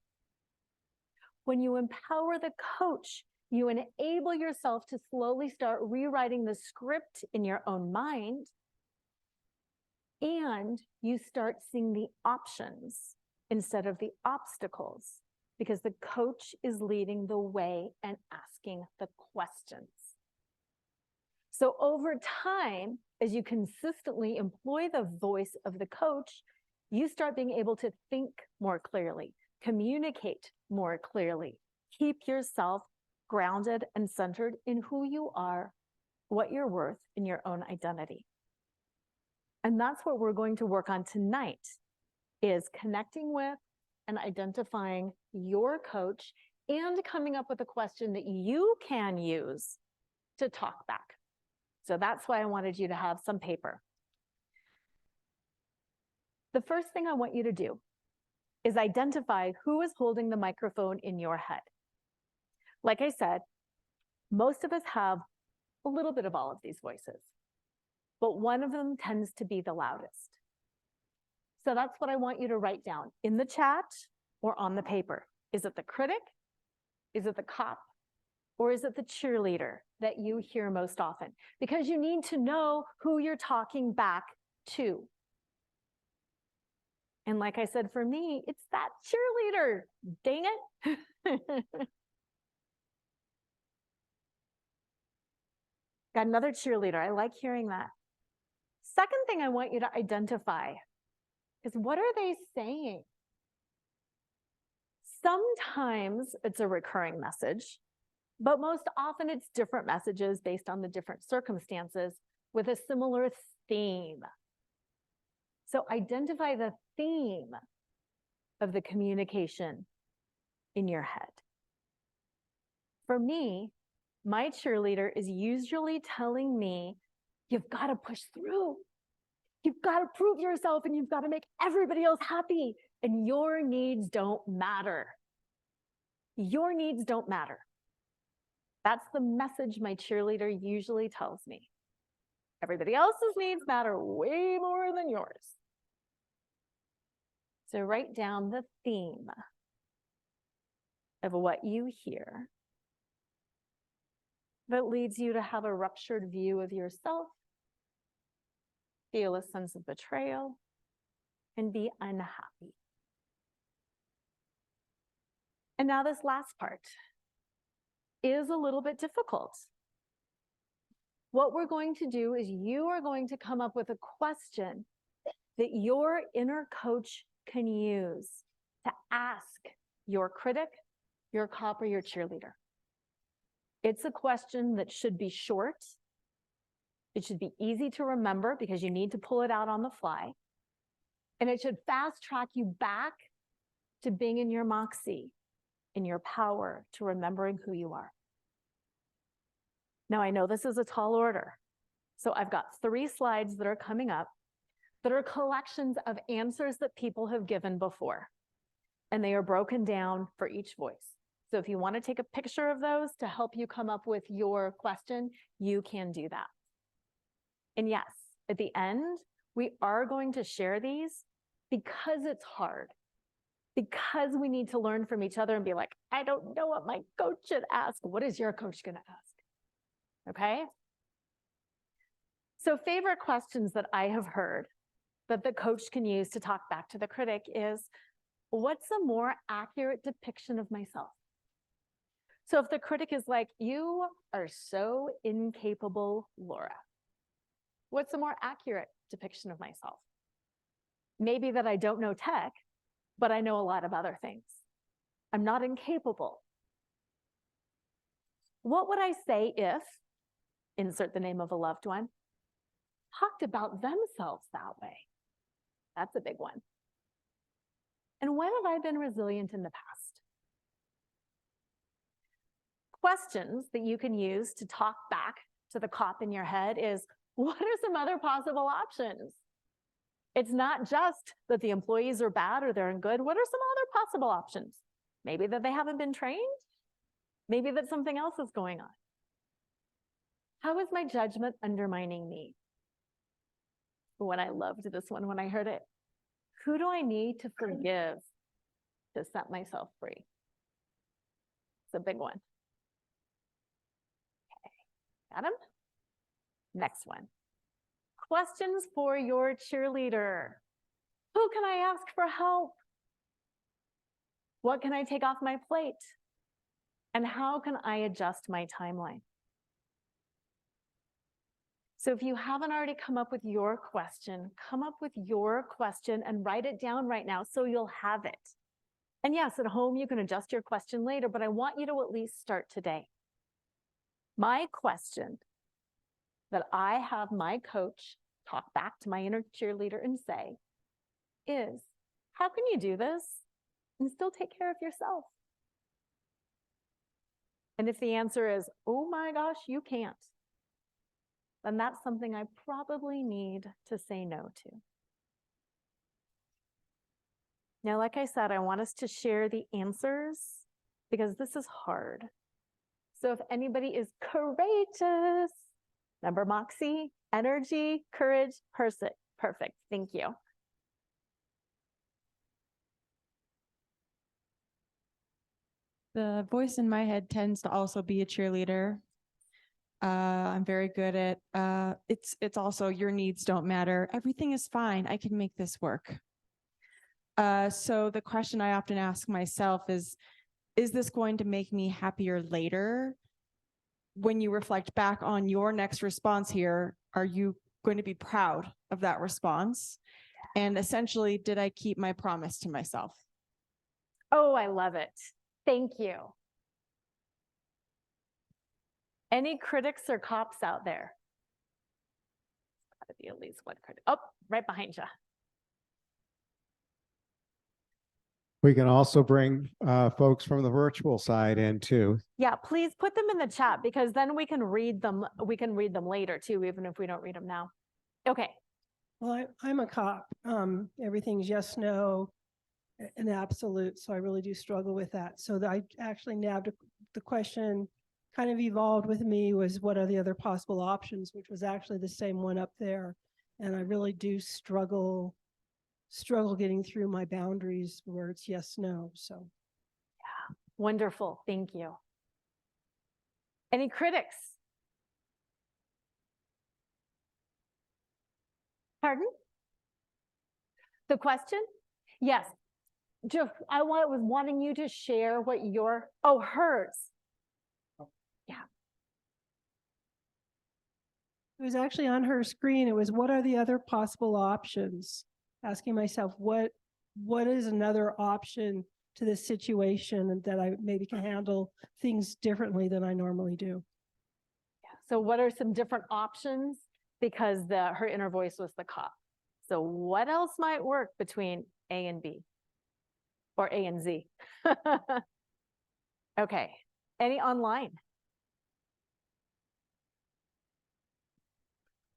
When you empower the coach, you enable yourself to slowly start rewriting the script in your own mind, and you start seeing the options instead of the obstacles, because the coach is leading the way and asking the questions. So over time, as you consistently employ the voice of the coach, you start being able to think more clearly, communicate more clearly, keep yourself grounded and centered in who you are, what you're worth, in your own identity. And that's what we're going to work on tonight, is connecting with and identifying your coach and coming up with a question that you can use to talk back. So that's why I wanted you to have some paper. The first thing I want you to do is identify who is holding the microphone in your head. Like I said, most of us have a little bit of all of these voices, but one of them tends to be the loudest. So that's what I want you to write down in the chat or on the paper. Is it the critic? Is it the cop? Or is it the cheerleader that you hear most often? Because you need to know who you're talking back to. And like I said, for me, it's that cheerleader. Dang it. Got another cheerleader. I like hearing that. Second thing I want you to identify is, what are they saying? Sometimes it's a recurring message, but most often it's different messages based on the different circumstances with a similar theme. So identify the theme of the communication in your head. For me, my cheerleader is usually telling me, you've got to push through. You've got to prove yourself, and you've got to make everybody else happy. And your needs don't matter. Your needs don't matter. That's the message my cheerleader usually tells me. Everybody else's needs matter way more than yours. So write down the theme of what you hear that leads you to have a ruptured view of yourself, feel a sense of betrayal, and be unhappy. And now this last part is a little bit difficult. What we're going to do is you are going to come up with a question that your inner coach can use to ask your critic, your cop, or your cheerleader. It's a question that should be short. It should be easy to remember because you need to pull it out on the fly. And it should fast track you back to being in your Moxie, in your power, to remembering who you are. Now, I know this is a tall order, so I've got 3 slides that are coming up that are collections of answers that people have given before, and they are broken down for each voice. So if you want to take a picture of those to help you come up with your question, you can do that. And yes, at the end, we are going to share these because it's hard, because we need to learn from each other and be like, I don't know what my coach should ask. What is your coach going to ask? Okay? So favorite questions that I have heard that the coach can use to talk back to the critic is, what's a more accurate depiction of myself? So if the critic is like, you are so incapable, Laura, what's a more accurate depiction of myself? Maybe that I don't know tech, but I know a lot of other things. I'm not incapable. What would I say if, insert the name of a loved one, talked about themselves that way? That's a big one. And when have I been resilient in the past? Questions that you can use to talk back to the cop in your head is, what are some other possible options? It's not just that the employees are bad or they're good. What are some other possible options? Maybe that they haven't been trained. Maybe that something else is going on. How is my judgment undermining me? When I loved this one, when I heard it, who do I need to forgive to set myself free? It's a big one. Okay, got him? Next one. Questions for your cheerleader. Who can I ask for help? What can I take off my plate? And how can I adjust my timeline? So if you haven't already come up with your question, come up with your question and write it down right now so you'll have it. And yes, at home you can adjust your question later, but I want you to at least start today. My question that I have my coach talk back to my inner cheerleader and say is, how can you do this and still take care of yourself? And if the answer is, oh my gosh, you can't, then that's something I probably need to say no to. Now, like I said, I want us to share the answers because this is hard. So if anybody is courageous, remember Moxie, energy, courage, perfect, thank you. The voice in my head tends to also be a cheerleader. I'm very good at, it's also your needs don't matter. Everything is fine. I can make this work. So the question I often ask myself is this going to make me happier later? When you reflect back on your next response here, are you going to be proud of that response? And essentially, did I keep my promise to myself? Oh, I love it. Thank you. Any critics or cops out there? Gotta be at least one critic. Oh, right behind you. We can also bring folks from the virtual side in too. Yeah, please put them in the chat because then we can read them. We can read them later too, even if we don't read them now. Okay. Well, I'm a cop. Everything's yes, no, an absolute. So I really do struggle with that. So I actually nabbed the question kind of evolved with me was what are the other possible options, which was actually the same one up there. And I really do struggle getting through my boundaries where it's yes, no. So yeah, wonderful. Thank you. Any critics? Pardon? The question? Yes. Jeff, I was wanting you to share what your, oh, hers. Yeah. It was actually on her screen. It was what are the other possible options? Asking myself, what is another option to this situation and that I maybe can handle things differently than I normally do. Yeah. So what are some different options? Because her inner voice was the cop. So what else might work between A and B? Or A and Z? Okay. Any online?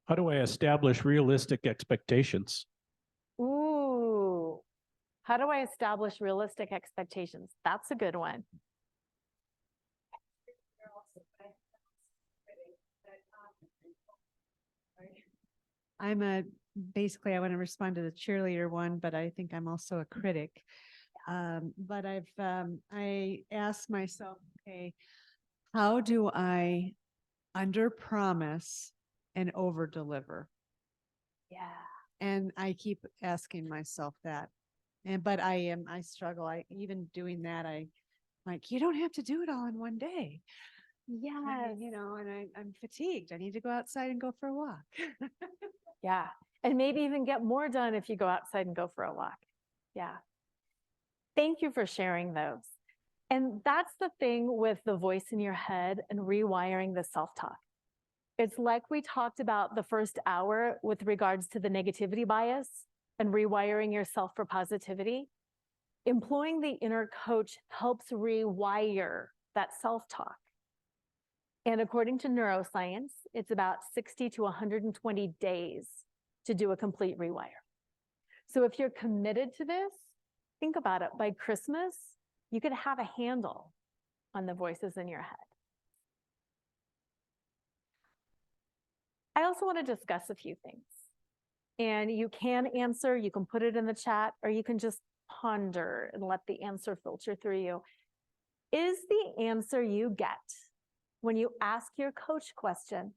How do I establish realistic expectations? Ooh, how do I establish realistic expectations? That's a good one. Basically, I want to respond to the cheerleader one, but I think I'm also a critic. But I asked myself, okay, how do I under promise and over deliver? Yeah. And I keep asking myself that. But I struggle. Even doing that, like, you don't have to do it all in one day. Yes. You know, and I'm fatigued. I need to go outside and go for a walk. Yeah. And maybe even get more done if you go outside and go for a walk. Yeah. Thank you for sharing those. And that's the thing with the voice in your head and rewiring the self-talk. It's like we talked about the first hour with regards to the negativity bias and rewiring yourself for positivity. Employing the inner coach helps rewire that self-talk. And according to neuroscience, it's about 60 to 120 days to do a complete rewire. So if you're committed to this, think about it. By Christmas, you could have a handle on the voices in your head. I also want to discuss a few things. And you can answer, you can put it in the chat, or you can just ponder and let the answer filter through you. Is the answer you get when you ask your coach question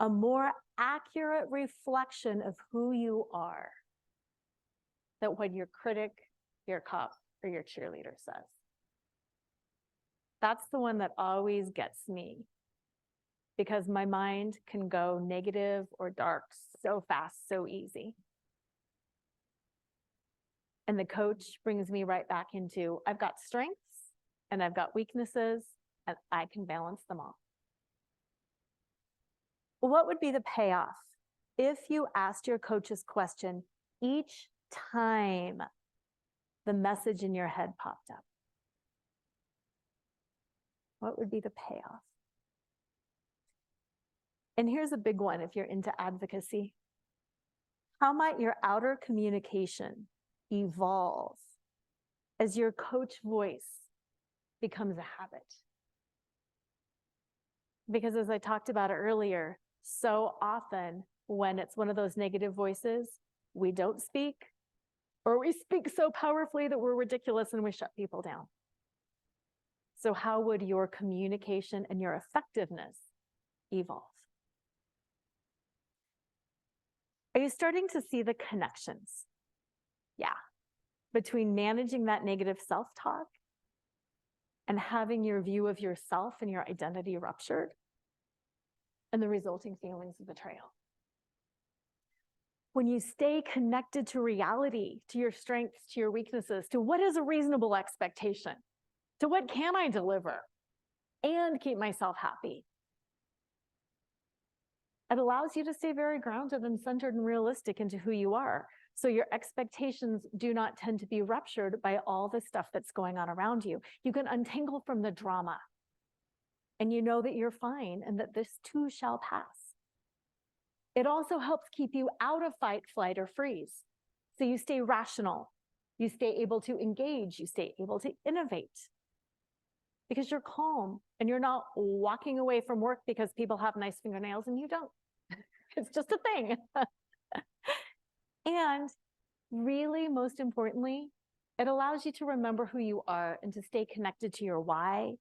a more accurate reflection of who you are than what your critic, your cop, or your cheerleader says? That's the one that always gets me, because my mind can go negative or dark so fast, so easy. And the coach brings me right back into, I've got strengths and I've got weaknesses, and I can balance them all. What would be the payoff if you asked your coach's question each time the message in your head popped up? What would be the payoff? And here's a big one if you're into advocacy. How might your outer communication evolve as your coach voice becomes a habit? Because as I talked about earlier, so often when it's one of those negative voices, we don't speak, or we speak so powerfully that we're ridiculous and we shut people down. So how would your communication and your effectiveness evolve? Are you starting to see the connections? Yeah, between managing that negative self-talk and having your view of yourself and your identity ruptured, and the resulting feelings of betrayal. When you stay connected to reality, to your strengths, to your weaknesses, to what is a reasonable expectation, to what can I deliver and keep myself happy, it allows you to stay very grounded and centered and realistic into who you are. So your expectations do not tend to be ruptured by all the stuff that's going on around you. You can untangle from the drama, and you know that you're fine and that this too shall pass. It also helps keep you out of fight, flight, or freeze. So you stay rational, you stay able to engage, you stay able to innovate, because you're calm and you're not walking away from work because people have nice fingernails and you don't. It's just a thing. And really, most importantly, it allows you to remember who you are and to stay connected to your why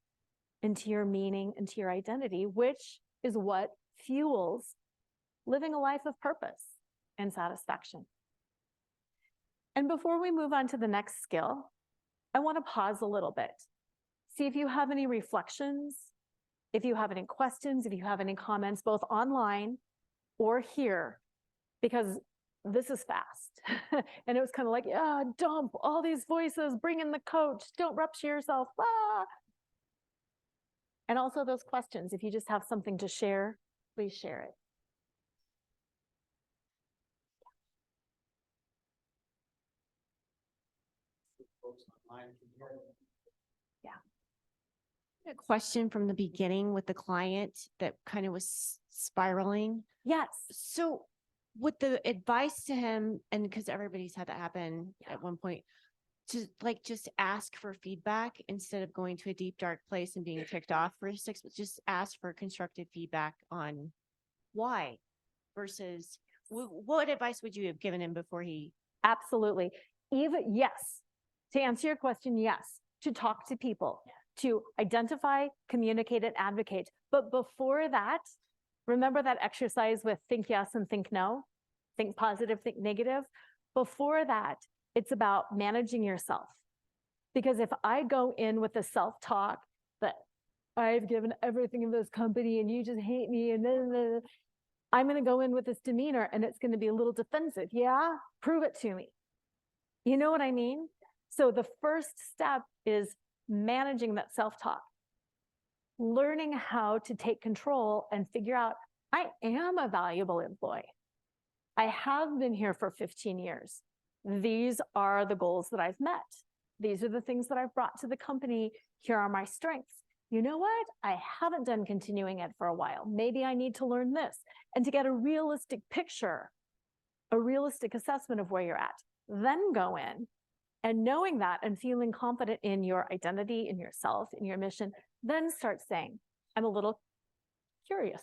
and to your meaning and to your identity, which is what fuels living a life of purpose and satisfaction. And before we move on to the next skill, I want to pause a little bit. See if you have any reflections, if you have any questions, if you have any comments, both online or here, because this is fast. And it was kind of like, yeah, dump all these voices, bring in the coach, don't rupture yourself. Ah. And also those questions, if you just have something to share, please share it. Yeah. A question from the beginning with the client that kind of was spiraling. Yes. So with the advice to him, and because everybody's had that happen at one point, to like just ask for feedback instead of going to a deep, dark place and being ticked off for 6 months, just ask for constructive feedback on why versus what advice would you have given him before he? Absolutely. Even, yes. To answer your question, yes. To talk to people, to identify, communicate, and advocate. But before that, remember that exercise with think yes and think no? think positive, think negative. Before that, it's about managing yourself. Because if I go in with a self-talk that I've given everything in this company and you just hate me and then I'm going to go in with this demeanor and it's going to be a little defensive. Yeah, prove it to me. You know what I mean? So the first step is managing that self-talk, learning how to take control and figure out, I am a valuable employee. I have been here for 15 years. These are the goals that I've met. These are the things that I've brought to the company. Here are my strengths. You know what? I haven't done continuing ed for a while. Maybe I need to learn this. And to get a realistic picture, a realistic assessment of where you're at, then go in and knowing that and feeling confident in your identity, in yourself, in your mission, then start saying, I'm a little curious.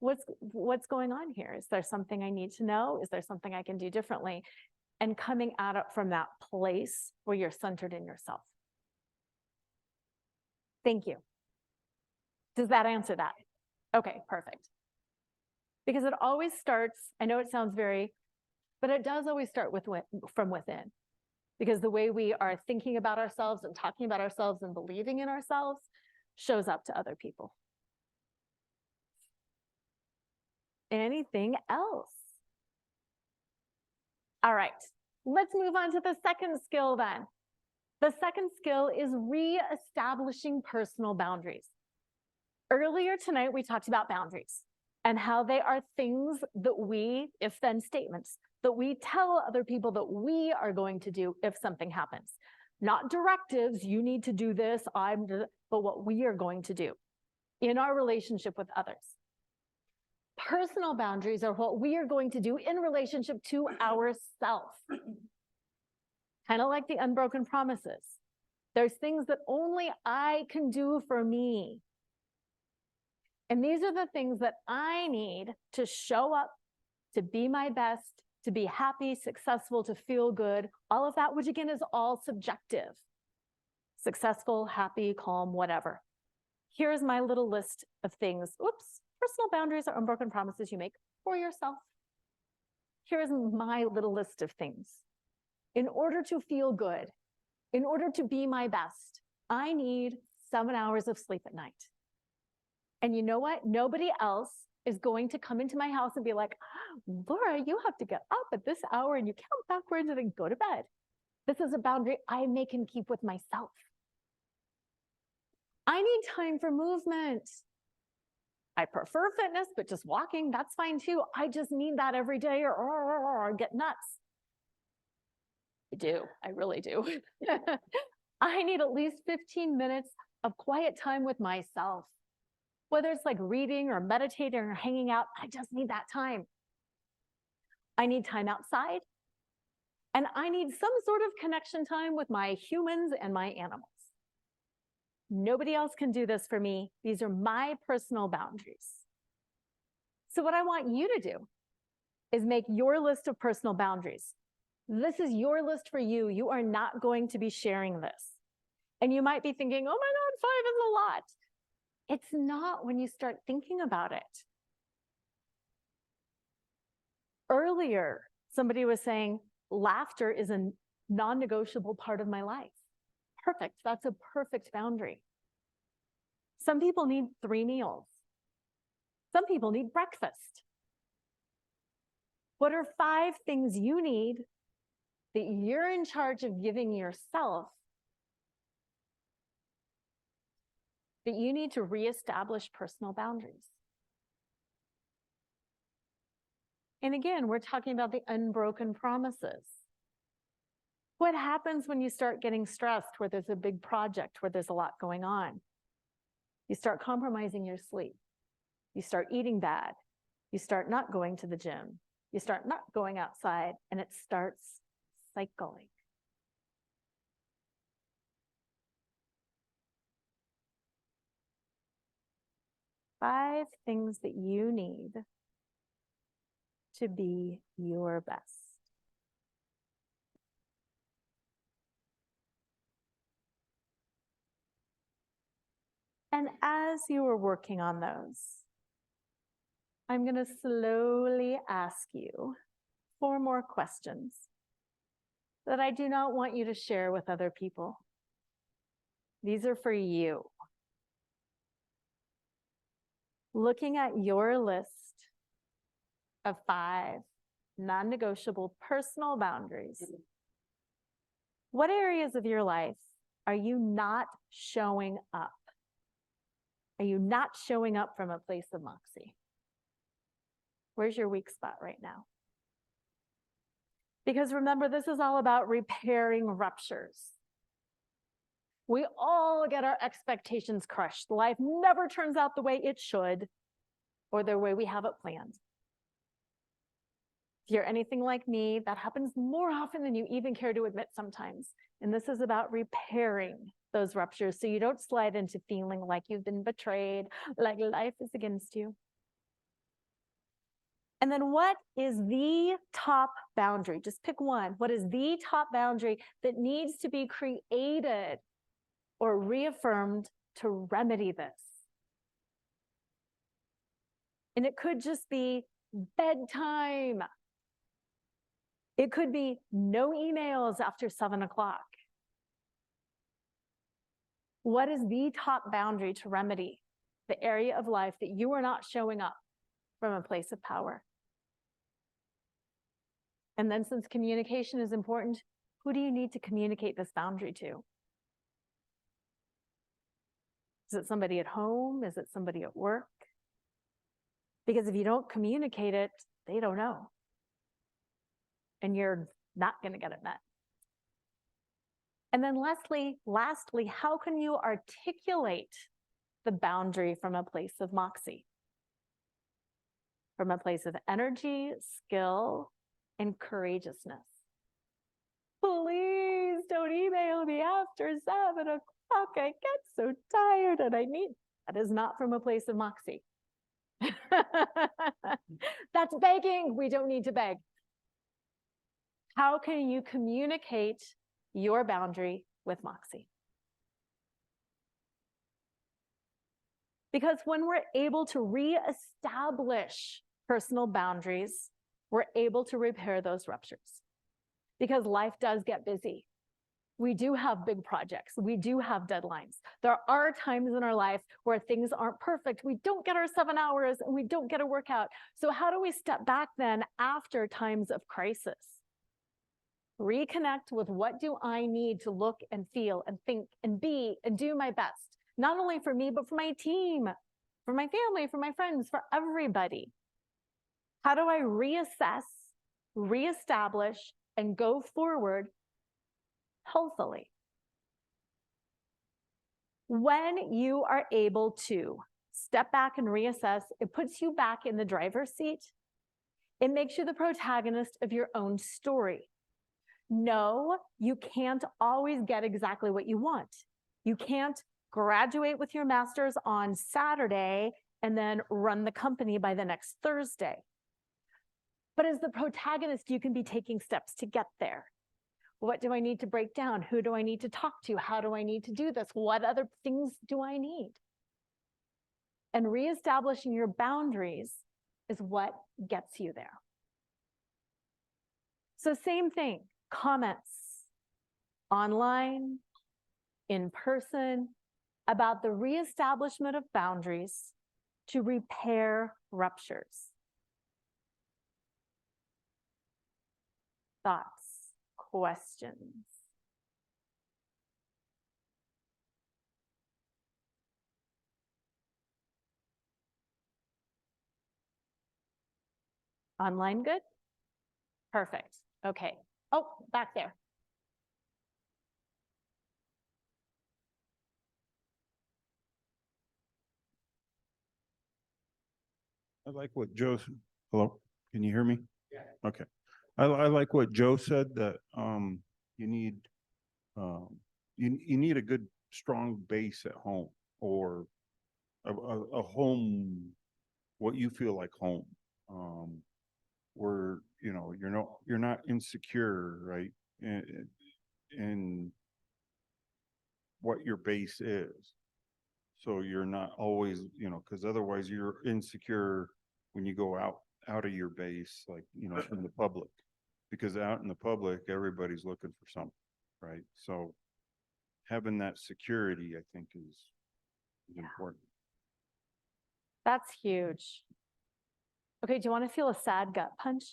What's going on here? Is there something I need to know? Is there something I can do differently? And coming at it from that place where you're centered in yourself. Thank you. Does that answer that? Okay, perfect. Because it always starts, I know it sounds but it does always start from within. Because the way we are thinking about ourselves and talking about ourselves and believing in ourselves shows up to other people. Anything else? All right, let's move on to the second skill then. The second skill is reestablishing personal boundaries. Earlier tonight, we talked about boundaries and how they are things that we, if-then statements, that we tell other people that we are going to do if something happens. Not directives, you need to do this, but what we are going to do in our relationship with others. Personal boundaries are what we are going to do in relationship to ourselves. Kind of like the unbroken promises. There's things that only I can do for me. And these are the things that I need to show up, to be my best, to be happy, successful, to feel good, all of that, which again is all subjective. Successful, happy, calm, whatever. Here's my little list of things. Oops, personal boundaries are unbroken promises you make for yourself. Here's my little list of things. In order to feel good, in order to be my best, I need 7 hours of sleep at night. And you know what? Nobody else is going to come into my house and be like, Laura, you have to get up at this hour and you count backwards and then go to bed. This is a boundary I make and keep with myself. I need time for movement. I prefer fitness, but just walking, that's fine too. I just need that every day or get nuts. I do, I really do. I need at least 15 minutes of quiet time with myself. Whether it's like reading or meditating or hanging out, I just need that time. I need time outside. And I need some sort of connection time with my humans and my animals. Nobody else can do this for me. These are my personal boundaries. So what I want you to do is make your list of personal boundaries. This is your list for you. You are not going to be sharing this. And you might be thinking, oh my God, 5 is a lot. It's not when you start thinking about it. Earlier, somebody was saying, laughter is a non-negotiable part of my life. Perfect, that's a perfect boundary. Some people need 3 meals. Some people need breakfast. What are 5 things you need that you're in charge of giving yourself that you need to reestablish personal boundaries? And again, we're talking about the unbroken promises. What happens when you start getting stressed, where there's a big project, where there's a lot going on? You start compromising your sleep. You start eating bad. You start not going to the gym. You start not going outside, and it starts cycling. Five things that you need to be your best. And as you are working on those, I'm going to slowly ask you 4 more questions that I do not want you to share with other people. These are for you. Looking at your list of 5 non-negotiable personal boundaries, what areas of your life are you not showing up? Are you not showing up from a place of Moxie? Where's your weak spot right now? Because remember, this is all about repairing ruptures. We all get our expectations crushed. Life never turns out the way it should or the way we have it planned. If you're anything like me, that happens more often than you even care to admit sometimes. And this is about repairing those ruptures so you don't slide into feeling like you've been betrayed, like life is against you. And then what is the top boundary? Just pick one. What is the top boundary that needs to be created or reaffirmed to remedy this? And it could just be bedtime. It could be no emails after 7 o'clock. What is the top boundary to remedy the area of life that you are not showing up from a place of power? And then, since communication is important, who do you need to communicate this boundary to? Is it somebody at home? Is it somebody at work? Because if you don't communicate it, they don't know. And you're not going to get it met. And then lastly, how can you articulate the boundary from a place of Moxie? From a place of energy, skill, and courageousness. Please don't email me after 7 o'clock. I get so tired and I need. That is not from a place of Moxie. That's begging. We don't need to beg. How can you communicate your boundary with Moxie? Because when we're able to reestablish personal boundaries, we're able to repair those ruptures. Because life does get busy. We do have big projects. We do have deadlines. There are times in our life where things aren't perfect. We don't get our 7 hours and we don't get a workout. So how do we step back then after times of crisis? Reconnect with what do I need to look and feel and think and be and do my best, not only for me, but for my team, for my family, for my friends, for everybody. How do I reassess, reestablish, and go forward healthily? When you are able to step back and reassess, it puts you back in the driver's seat. It makes you the protagonist of your own story. No, you can't always get exactly what you want. You can't graduate with your master's on Saturday and then run the company by the next Thursday. But as the protagonist, you can be taking steps to get there. What do I need to break down? Who do I need to talk to? How do I need to do this? What other things do I need? And reestablishing your boundaries is what gets you there. So same thing, comments online, in person, about the reestablishment of boundaries to repair ruptures. Thoughts, questions? Online good? Perfect. Okay. Oh, back there. I like what Joe, hello, can you hear me? Yeah. Okay. I like what Joe said, that you need you need a good strong base at home, or a home, what you feel like home, where you're not insecure, right, in what your base is. So you're not always, because otherwise you're insecure when you go out of your base, like, in the public. because out in the public, everybody's looking for something, right? So having that security, I think is important. That's huge. Okay, do you want to feel a sad gut punch?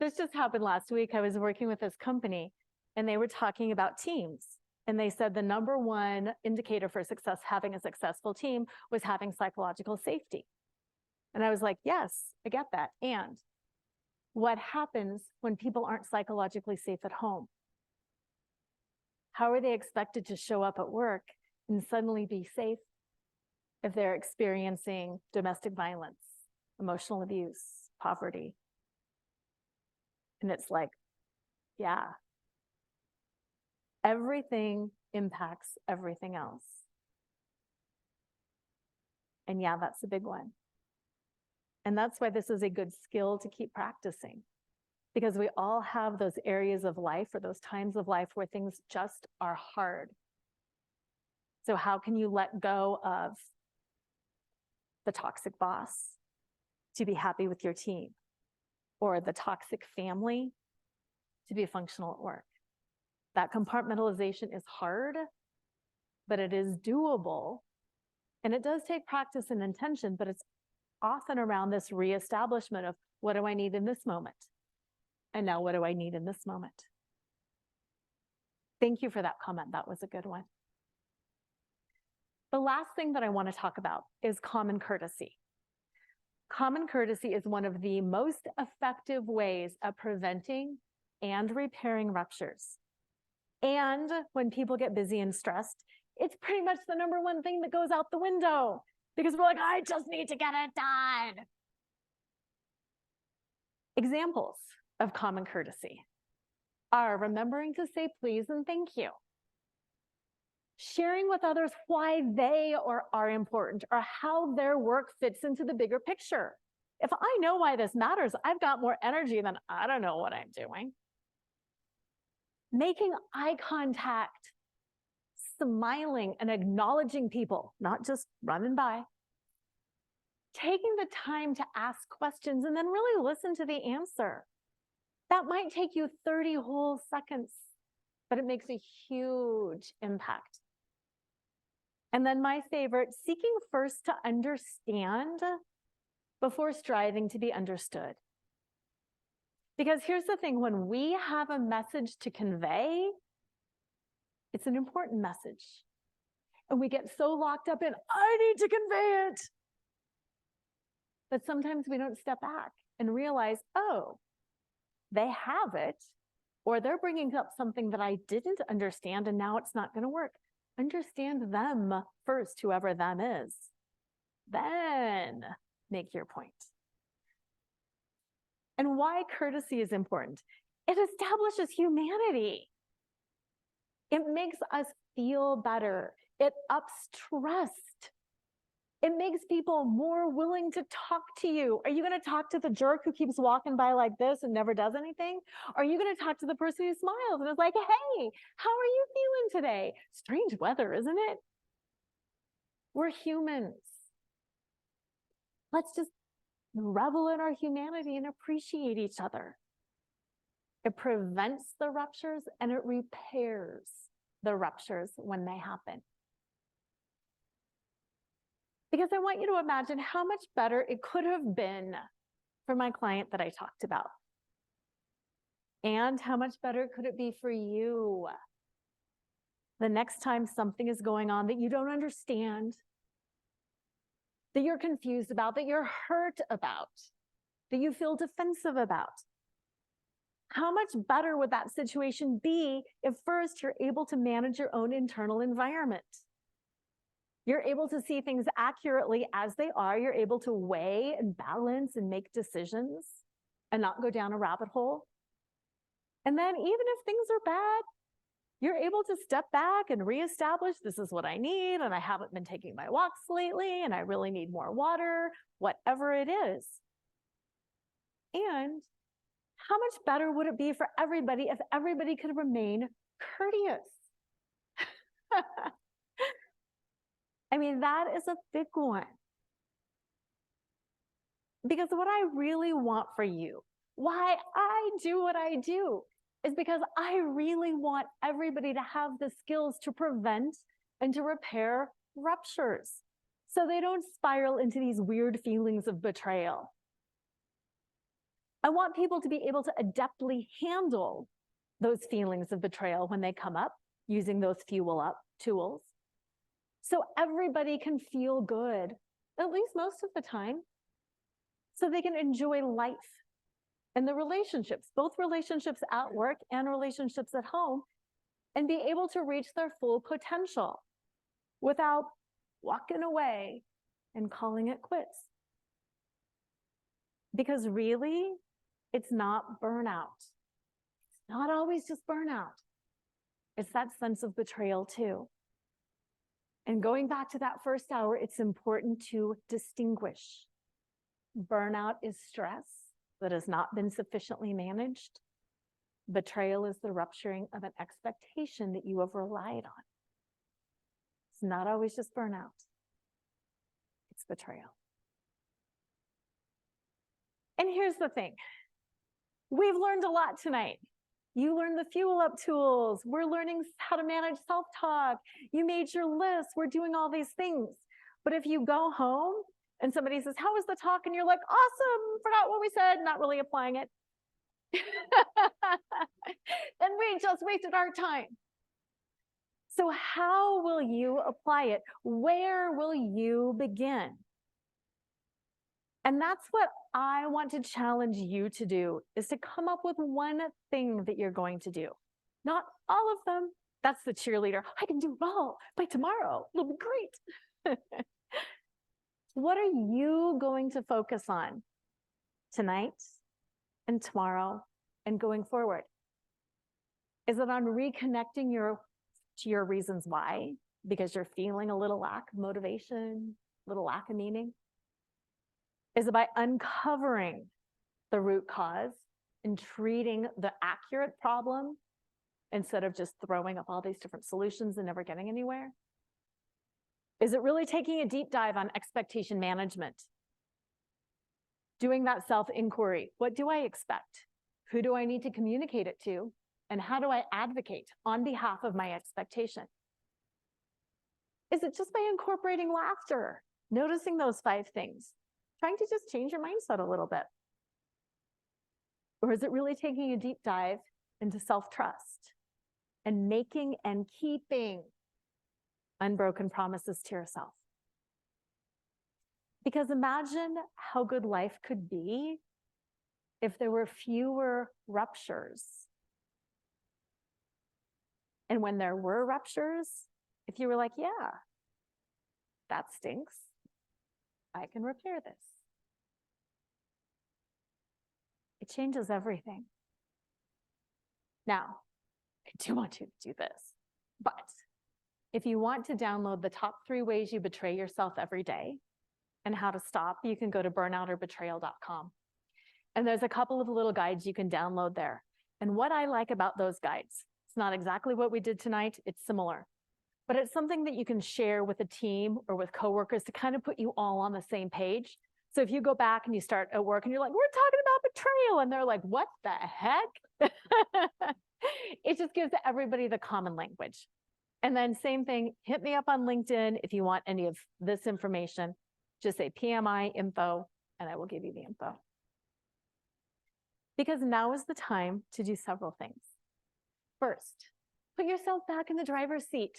This just happened last week. I was working with this company and they were talking about teams. And they said the number one indicator for success, having a successful team, was having psychological safety. And I was like, yes, I get that. And what happens when people aren't psychologically safe at home? How are they expected to show up at work and suddenly be safe if they're experiencing domestic violence, emotional abuse, poverty? And it's like, yeah, everything impacts everything else. And yeah, that's a big one. And that's why this is a good skill to keep practicing, because we all have those areas of life or those times of life where things just are hard. So how can you let go of the toxic boss to be happy with your team, or the toxic family to be functional at work? That compartmentalization is hard, but it is doable. And it does take practice and intention, but it's often around this reestablishment of, what do I need in this moment? And now what do I need in this moment? Thank you for that comment. That was a good one. The last thing that I want to talk about is common courtesy. Common courtesy is one of the most effective ways of preventing and repairing ruptures. And when people get busy and stressed, it's pretty much the number one thing that goes out the window, because we're like, I just need to get it done. Examples of common courtesy are remembering to say please and thank you. Sharing with others why they are important, or how their work fits into the bigger picture. If I know why this matters, I've got more energy than I don't know what I'm doing. Making eye contact, smiling and acknowledging people, not just running by. Taking the time to ask questions and then really listen to the answer. That might take you 30 whole seconds, but it makes a huge impact. And then my favorite, seeking first to understand before striving to be understood. Because here's the thing, when we have a message to convey, it's an important message. And we get so locked up in, I need to convey it. But sometimes we don't step back and realize, oh, they have it, or they're bringing up something that I didn't understand, and now it's not going to work. Understand them first, whoever them is. Then make your point. And why courtesy is important? It establishes humanity. It makes us feel better. It ups trust. It makes people more willing to talk to you. Are you going to talk to the jerk who keeps walking by like this and never does anything? Or are you going to talk to the person who smiles and is like, hey, how are you feeling today? Strange weather, isn't it? We're humans. Let's just revel in our humanity and appreciate each other. It prevents the ruptures and it repairs the ruptures when they happen. Because I want you to imagine how much better it could have been for my client that I talked about. And how much better could it be for you the next time something is going on that you don't understand, that you're confused about, that you're hurt about, that you feel defensive about. How much better would that situation be if first you're able to manage your own internal environment? You're able to see things accurately as they are. You're able to weigh and balance and make decisions and not go down a rabbit hole. And then even if things are bad, you're able to step back and reestablish, this is what I need, and I haven't been taking my walks lately, and I really need more water, whatever it is. And how much better would it be for everybody if everybody could remain courteous? I mean, that is a big one. Because what I really want for you, Why I do what I do is because I really want everybody to have the skills to prevent and to repair ruptures so they don't spiral into these weird feelings of betrayal. I want people to be able to adeptly handle those feelings of betrayal when they come up using those fuel up tools. So everybody can feel good, at least most of the time, so they can enjoy life and the relationships, both relationships at work and relationships at home, and be able to reach their full potential without walking away and calling it quits. Because really, it's not burnout. It's not always just burnout. It's that sense of betrayal too. And going back to that first hour, it's important to distinguish. Burnout is stress that has not been sufficiently managed. Betrayal is the rupturing of an expectation that you have relied on. It's not always just burnout. It's betrayal. And here's the thing. We've learned a lot tonight. You learned the fuel up tools. We're learning how to manage self-talk. You made your list. We're doing all these things. But if you go home and somebody says, how was the talk? And you're like, awesome, forgot what we said, not really applying it. Then we just wasted our time. So how will you apply it? Where will you begin? And that's what I want to challenge you to do, is to come up with one thing that you're going to do. Not all of them. That's the cheerleader. I can do it all by tomorrow. It'll be great. What are you going to focus on tonight and tomorrow and going forward? Is it on reconnecting to your reasons why? Because you're feeling a little lack of motivation, a little lack of meaning? Is it by uncovering the root cause and treating the accurate problem instead of just throwing up all these different solutions and never getting anywhere? Is it really taking a deep dive on expectation management? Doing that self-inquiry. What do I expect? Who do I need to communicate it to? And how do I advocate on behalf of my expectation? Is it just by incorporating laughter, noticing those 5 things? Trying to just change your mindset a little bit? Or is it really taking a deep dive into self-trust and making and keeping unbroken promises to yourself? Because imagine how good life could be if there were fewer ruptures. And when there were ruptures, if you were like, yeah, that stinks, I can repair this. It changes everything. Now, I do want you to do this, but if you want to download the top 3 ways you betray yourself every day and how to stop, you can go to burnout-or-betrayal.com. And there's a couple of little guides you can download there. And what I like about those guides, it's not exactly what we did tonight, it's similar, but it's something that you can share with a team or with coworkers to kind of put you all on the same page. So if you go back and you start at work and you're like, we're talking about betrayal, and they're like, what the heck? It just gives everybody the common language. And then same thing, hit me up on LinkedIn if you want any of this information. Just say PMI info, and I will give you the info. Because now is the time to do several things. First, put yourself back in the driver's seat.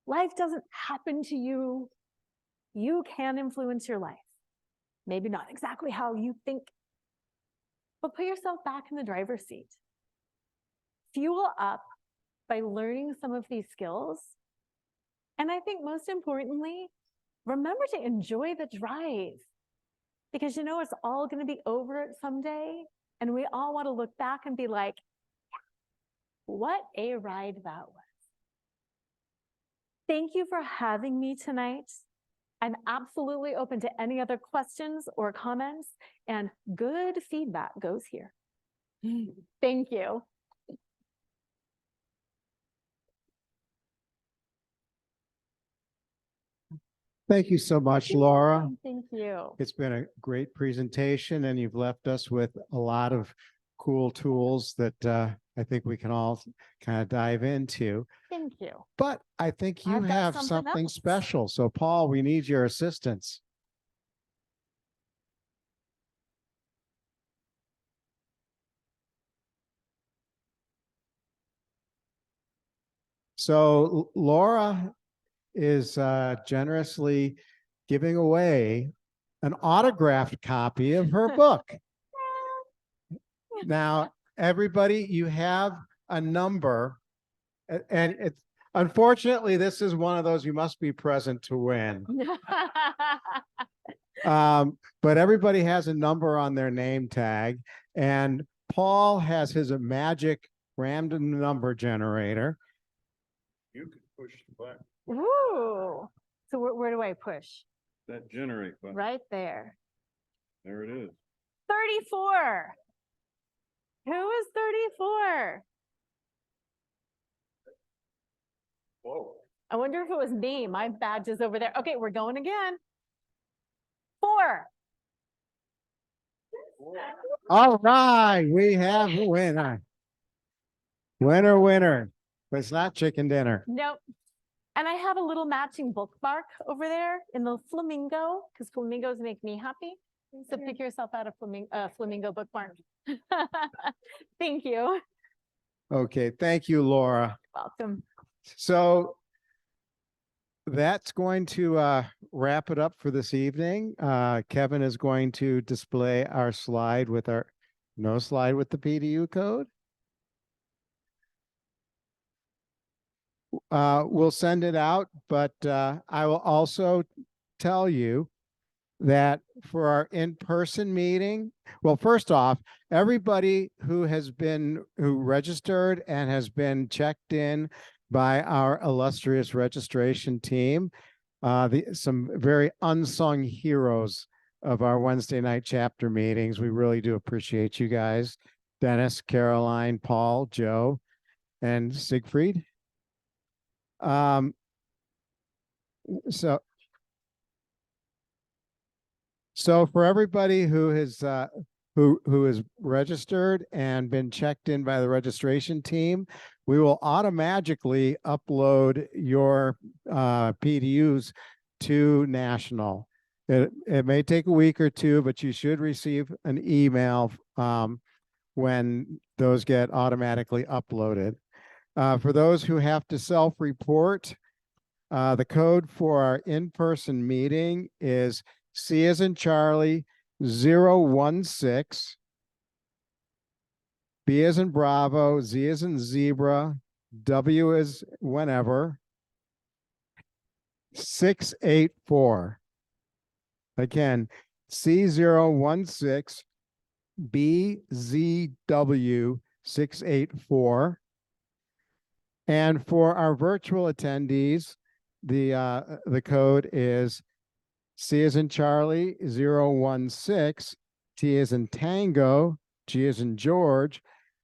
Life doesn't happen to you. You can influence your life. Maybe not exactly how you think, but put yourself back in the driver's seat. Fuel up by learning some of these skills. And I think most importantly, remember to enjoy the drive, because you know it's all going to be over someday. And we all want to look back and be like, what a ride that was. Thank you for having me tonight. I'm absolutely open to any other questions or comments, and good feedback goes here. Thank you. Thank you so much, Laura. Thank you. It's been a great presentation and you've left us with a lot of cool tools that I think we can all kind of dive into. Thank you. But I think you I've got have something something else. special. So Paul, we need your assistance. So Laura is generously giving away an autographed copy of her book. Now, everybody, you have a number, and it's unfortunately, this is one of those you must be present to win. But everybody has a number on their name tag, and Paul has his magic random number generator. You can push the button, Ooh. So where do I push? that generate button. Right there. There it is. 34. Who is 34? Whoa. I wonder if it was me. My badge is over there. Okay, we're going again. 4. All right, we have a winner. Winner, winner. But it's not chicken dinner. Nope. And I have a little matching bookmark over there in the flamingo, because flamingos make me happy. So pick yourself out a flamingo bookmark. Thank you. Okay, thank you, Laura. Welcome. So that's going to wrap it up for this evening. Kevin is going to display our slide with our no slide with the PDU code. We'll send it out, but I will also tell you that for our in-person meeting, well, first off, everybody who registered and has been checked in by our illustrious registration team, some very unsung heroes of our Wednesday night chapter meetings. We really do appreciate you guys. Dennis, Caroline, Paul, Joe, and Siegfried. So for everybody who has who is registered and been checked in by the registration team, we will automatically upload your PDUs to National. It may take a week or two, but you should receive an email when those get automatically uploaded. For those who have to self-report, the code for our in-person meeting is C as in Charlie 016, B as in Bravo, Z as in Zebra, W as whenever, 684. Again, C016, BZW 684. And for our virtual attendees, the code is C as in Charlie 016, T as in Tango, G as in George,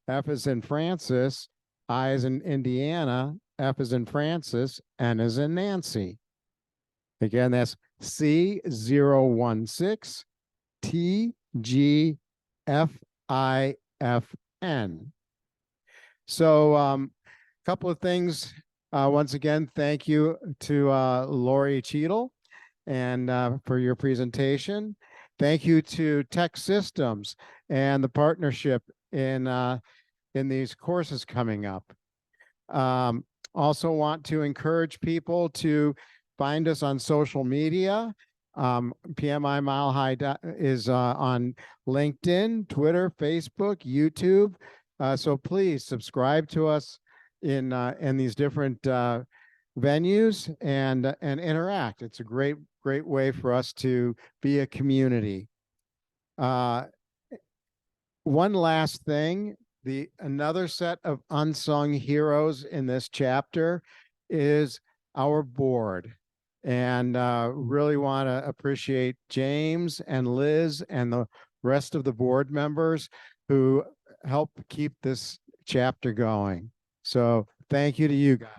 F as in Francis, I as in Indiana, F as in Francis, N as in Nancy. Again, that's C016, T G F I F N. So couple of things. Once again, thank you to Lora Cheadle and for your presentation. Thank you to Tech Systems and the partnership in these courses coming up. Also want to encourage people to find us on social media. PMI Mile High is on LinkedIn, Twitter, Facebook, YouTube. So please subscribe to us in these different venues and interact. It's a great way for us to be a community. One last thing, another set of unsung heroes in this chapter is our board. And really want to appreciate James and Liz and the rest of the board members who help keep this chapter going. So thank you to you guys.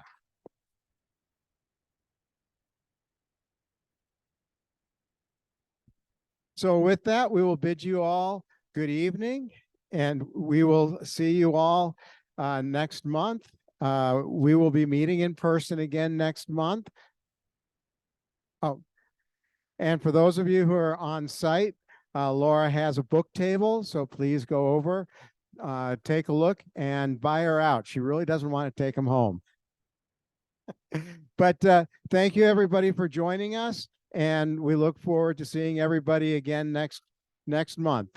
So with that, we will bid you all good evening, and we will see you all next month. We will be meeting in person again next month. Oh, and for those of you who are on site, Laura has a book table, so please go over, take a look, and buy her out. She really doesn't want to take them home. But thank you, everybody, for joining us, and we look forward to seeing everybody again next month.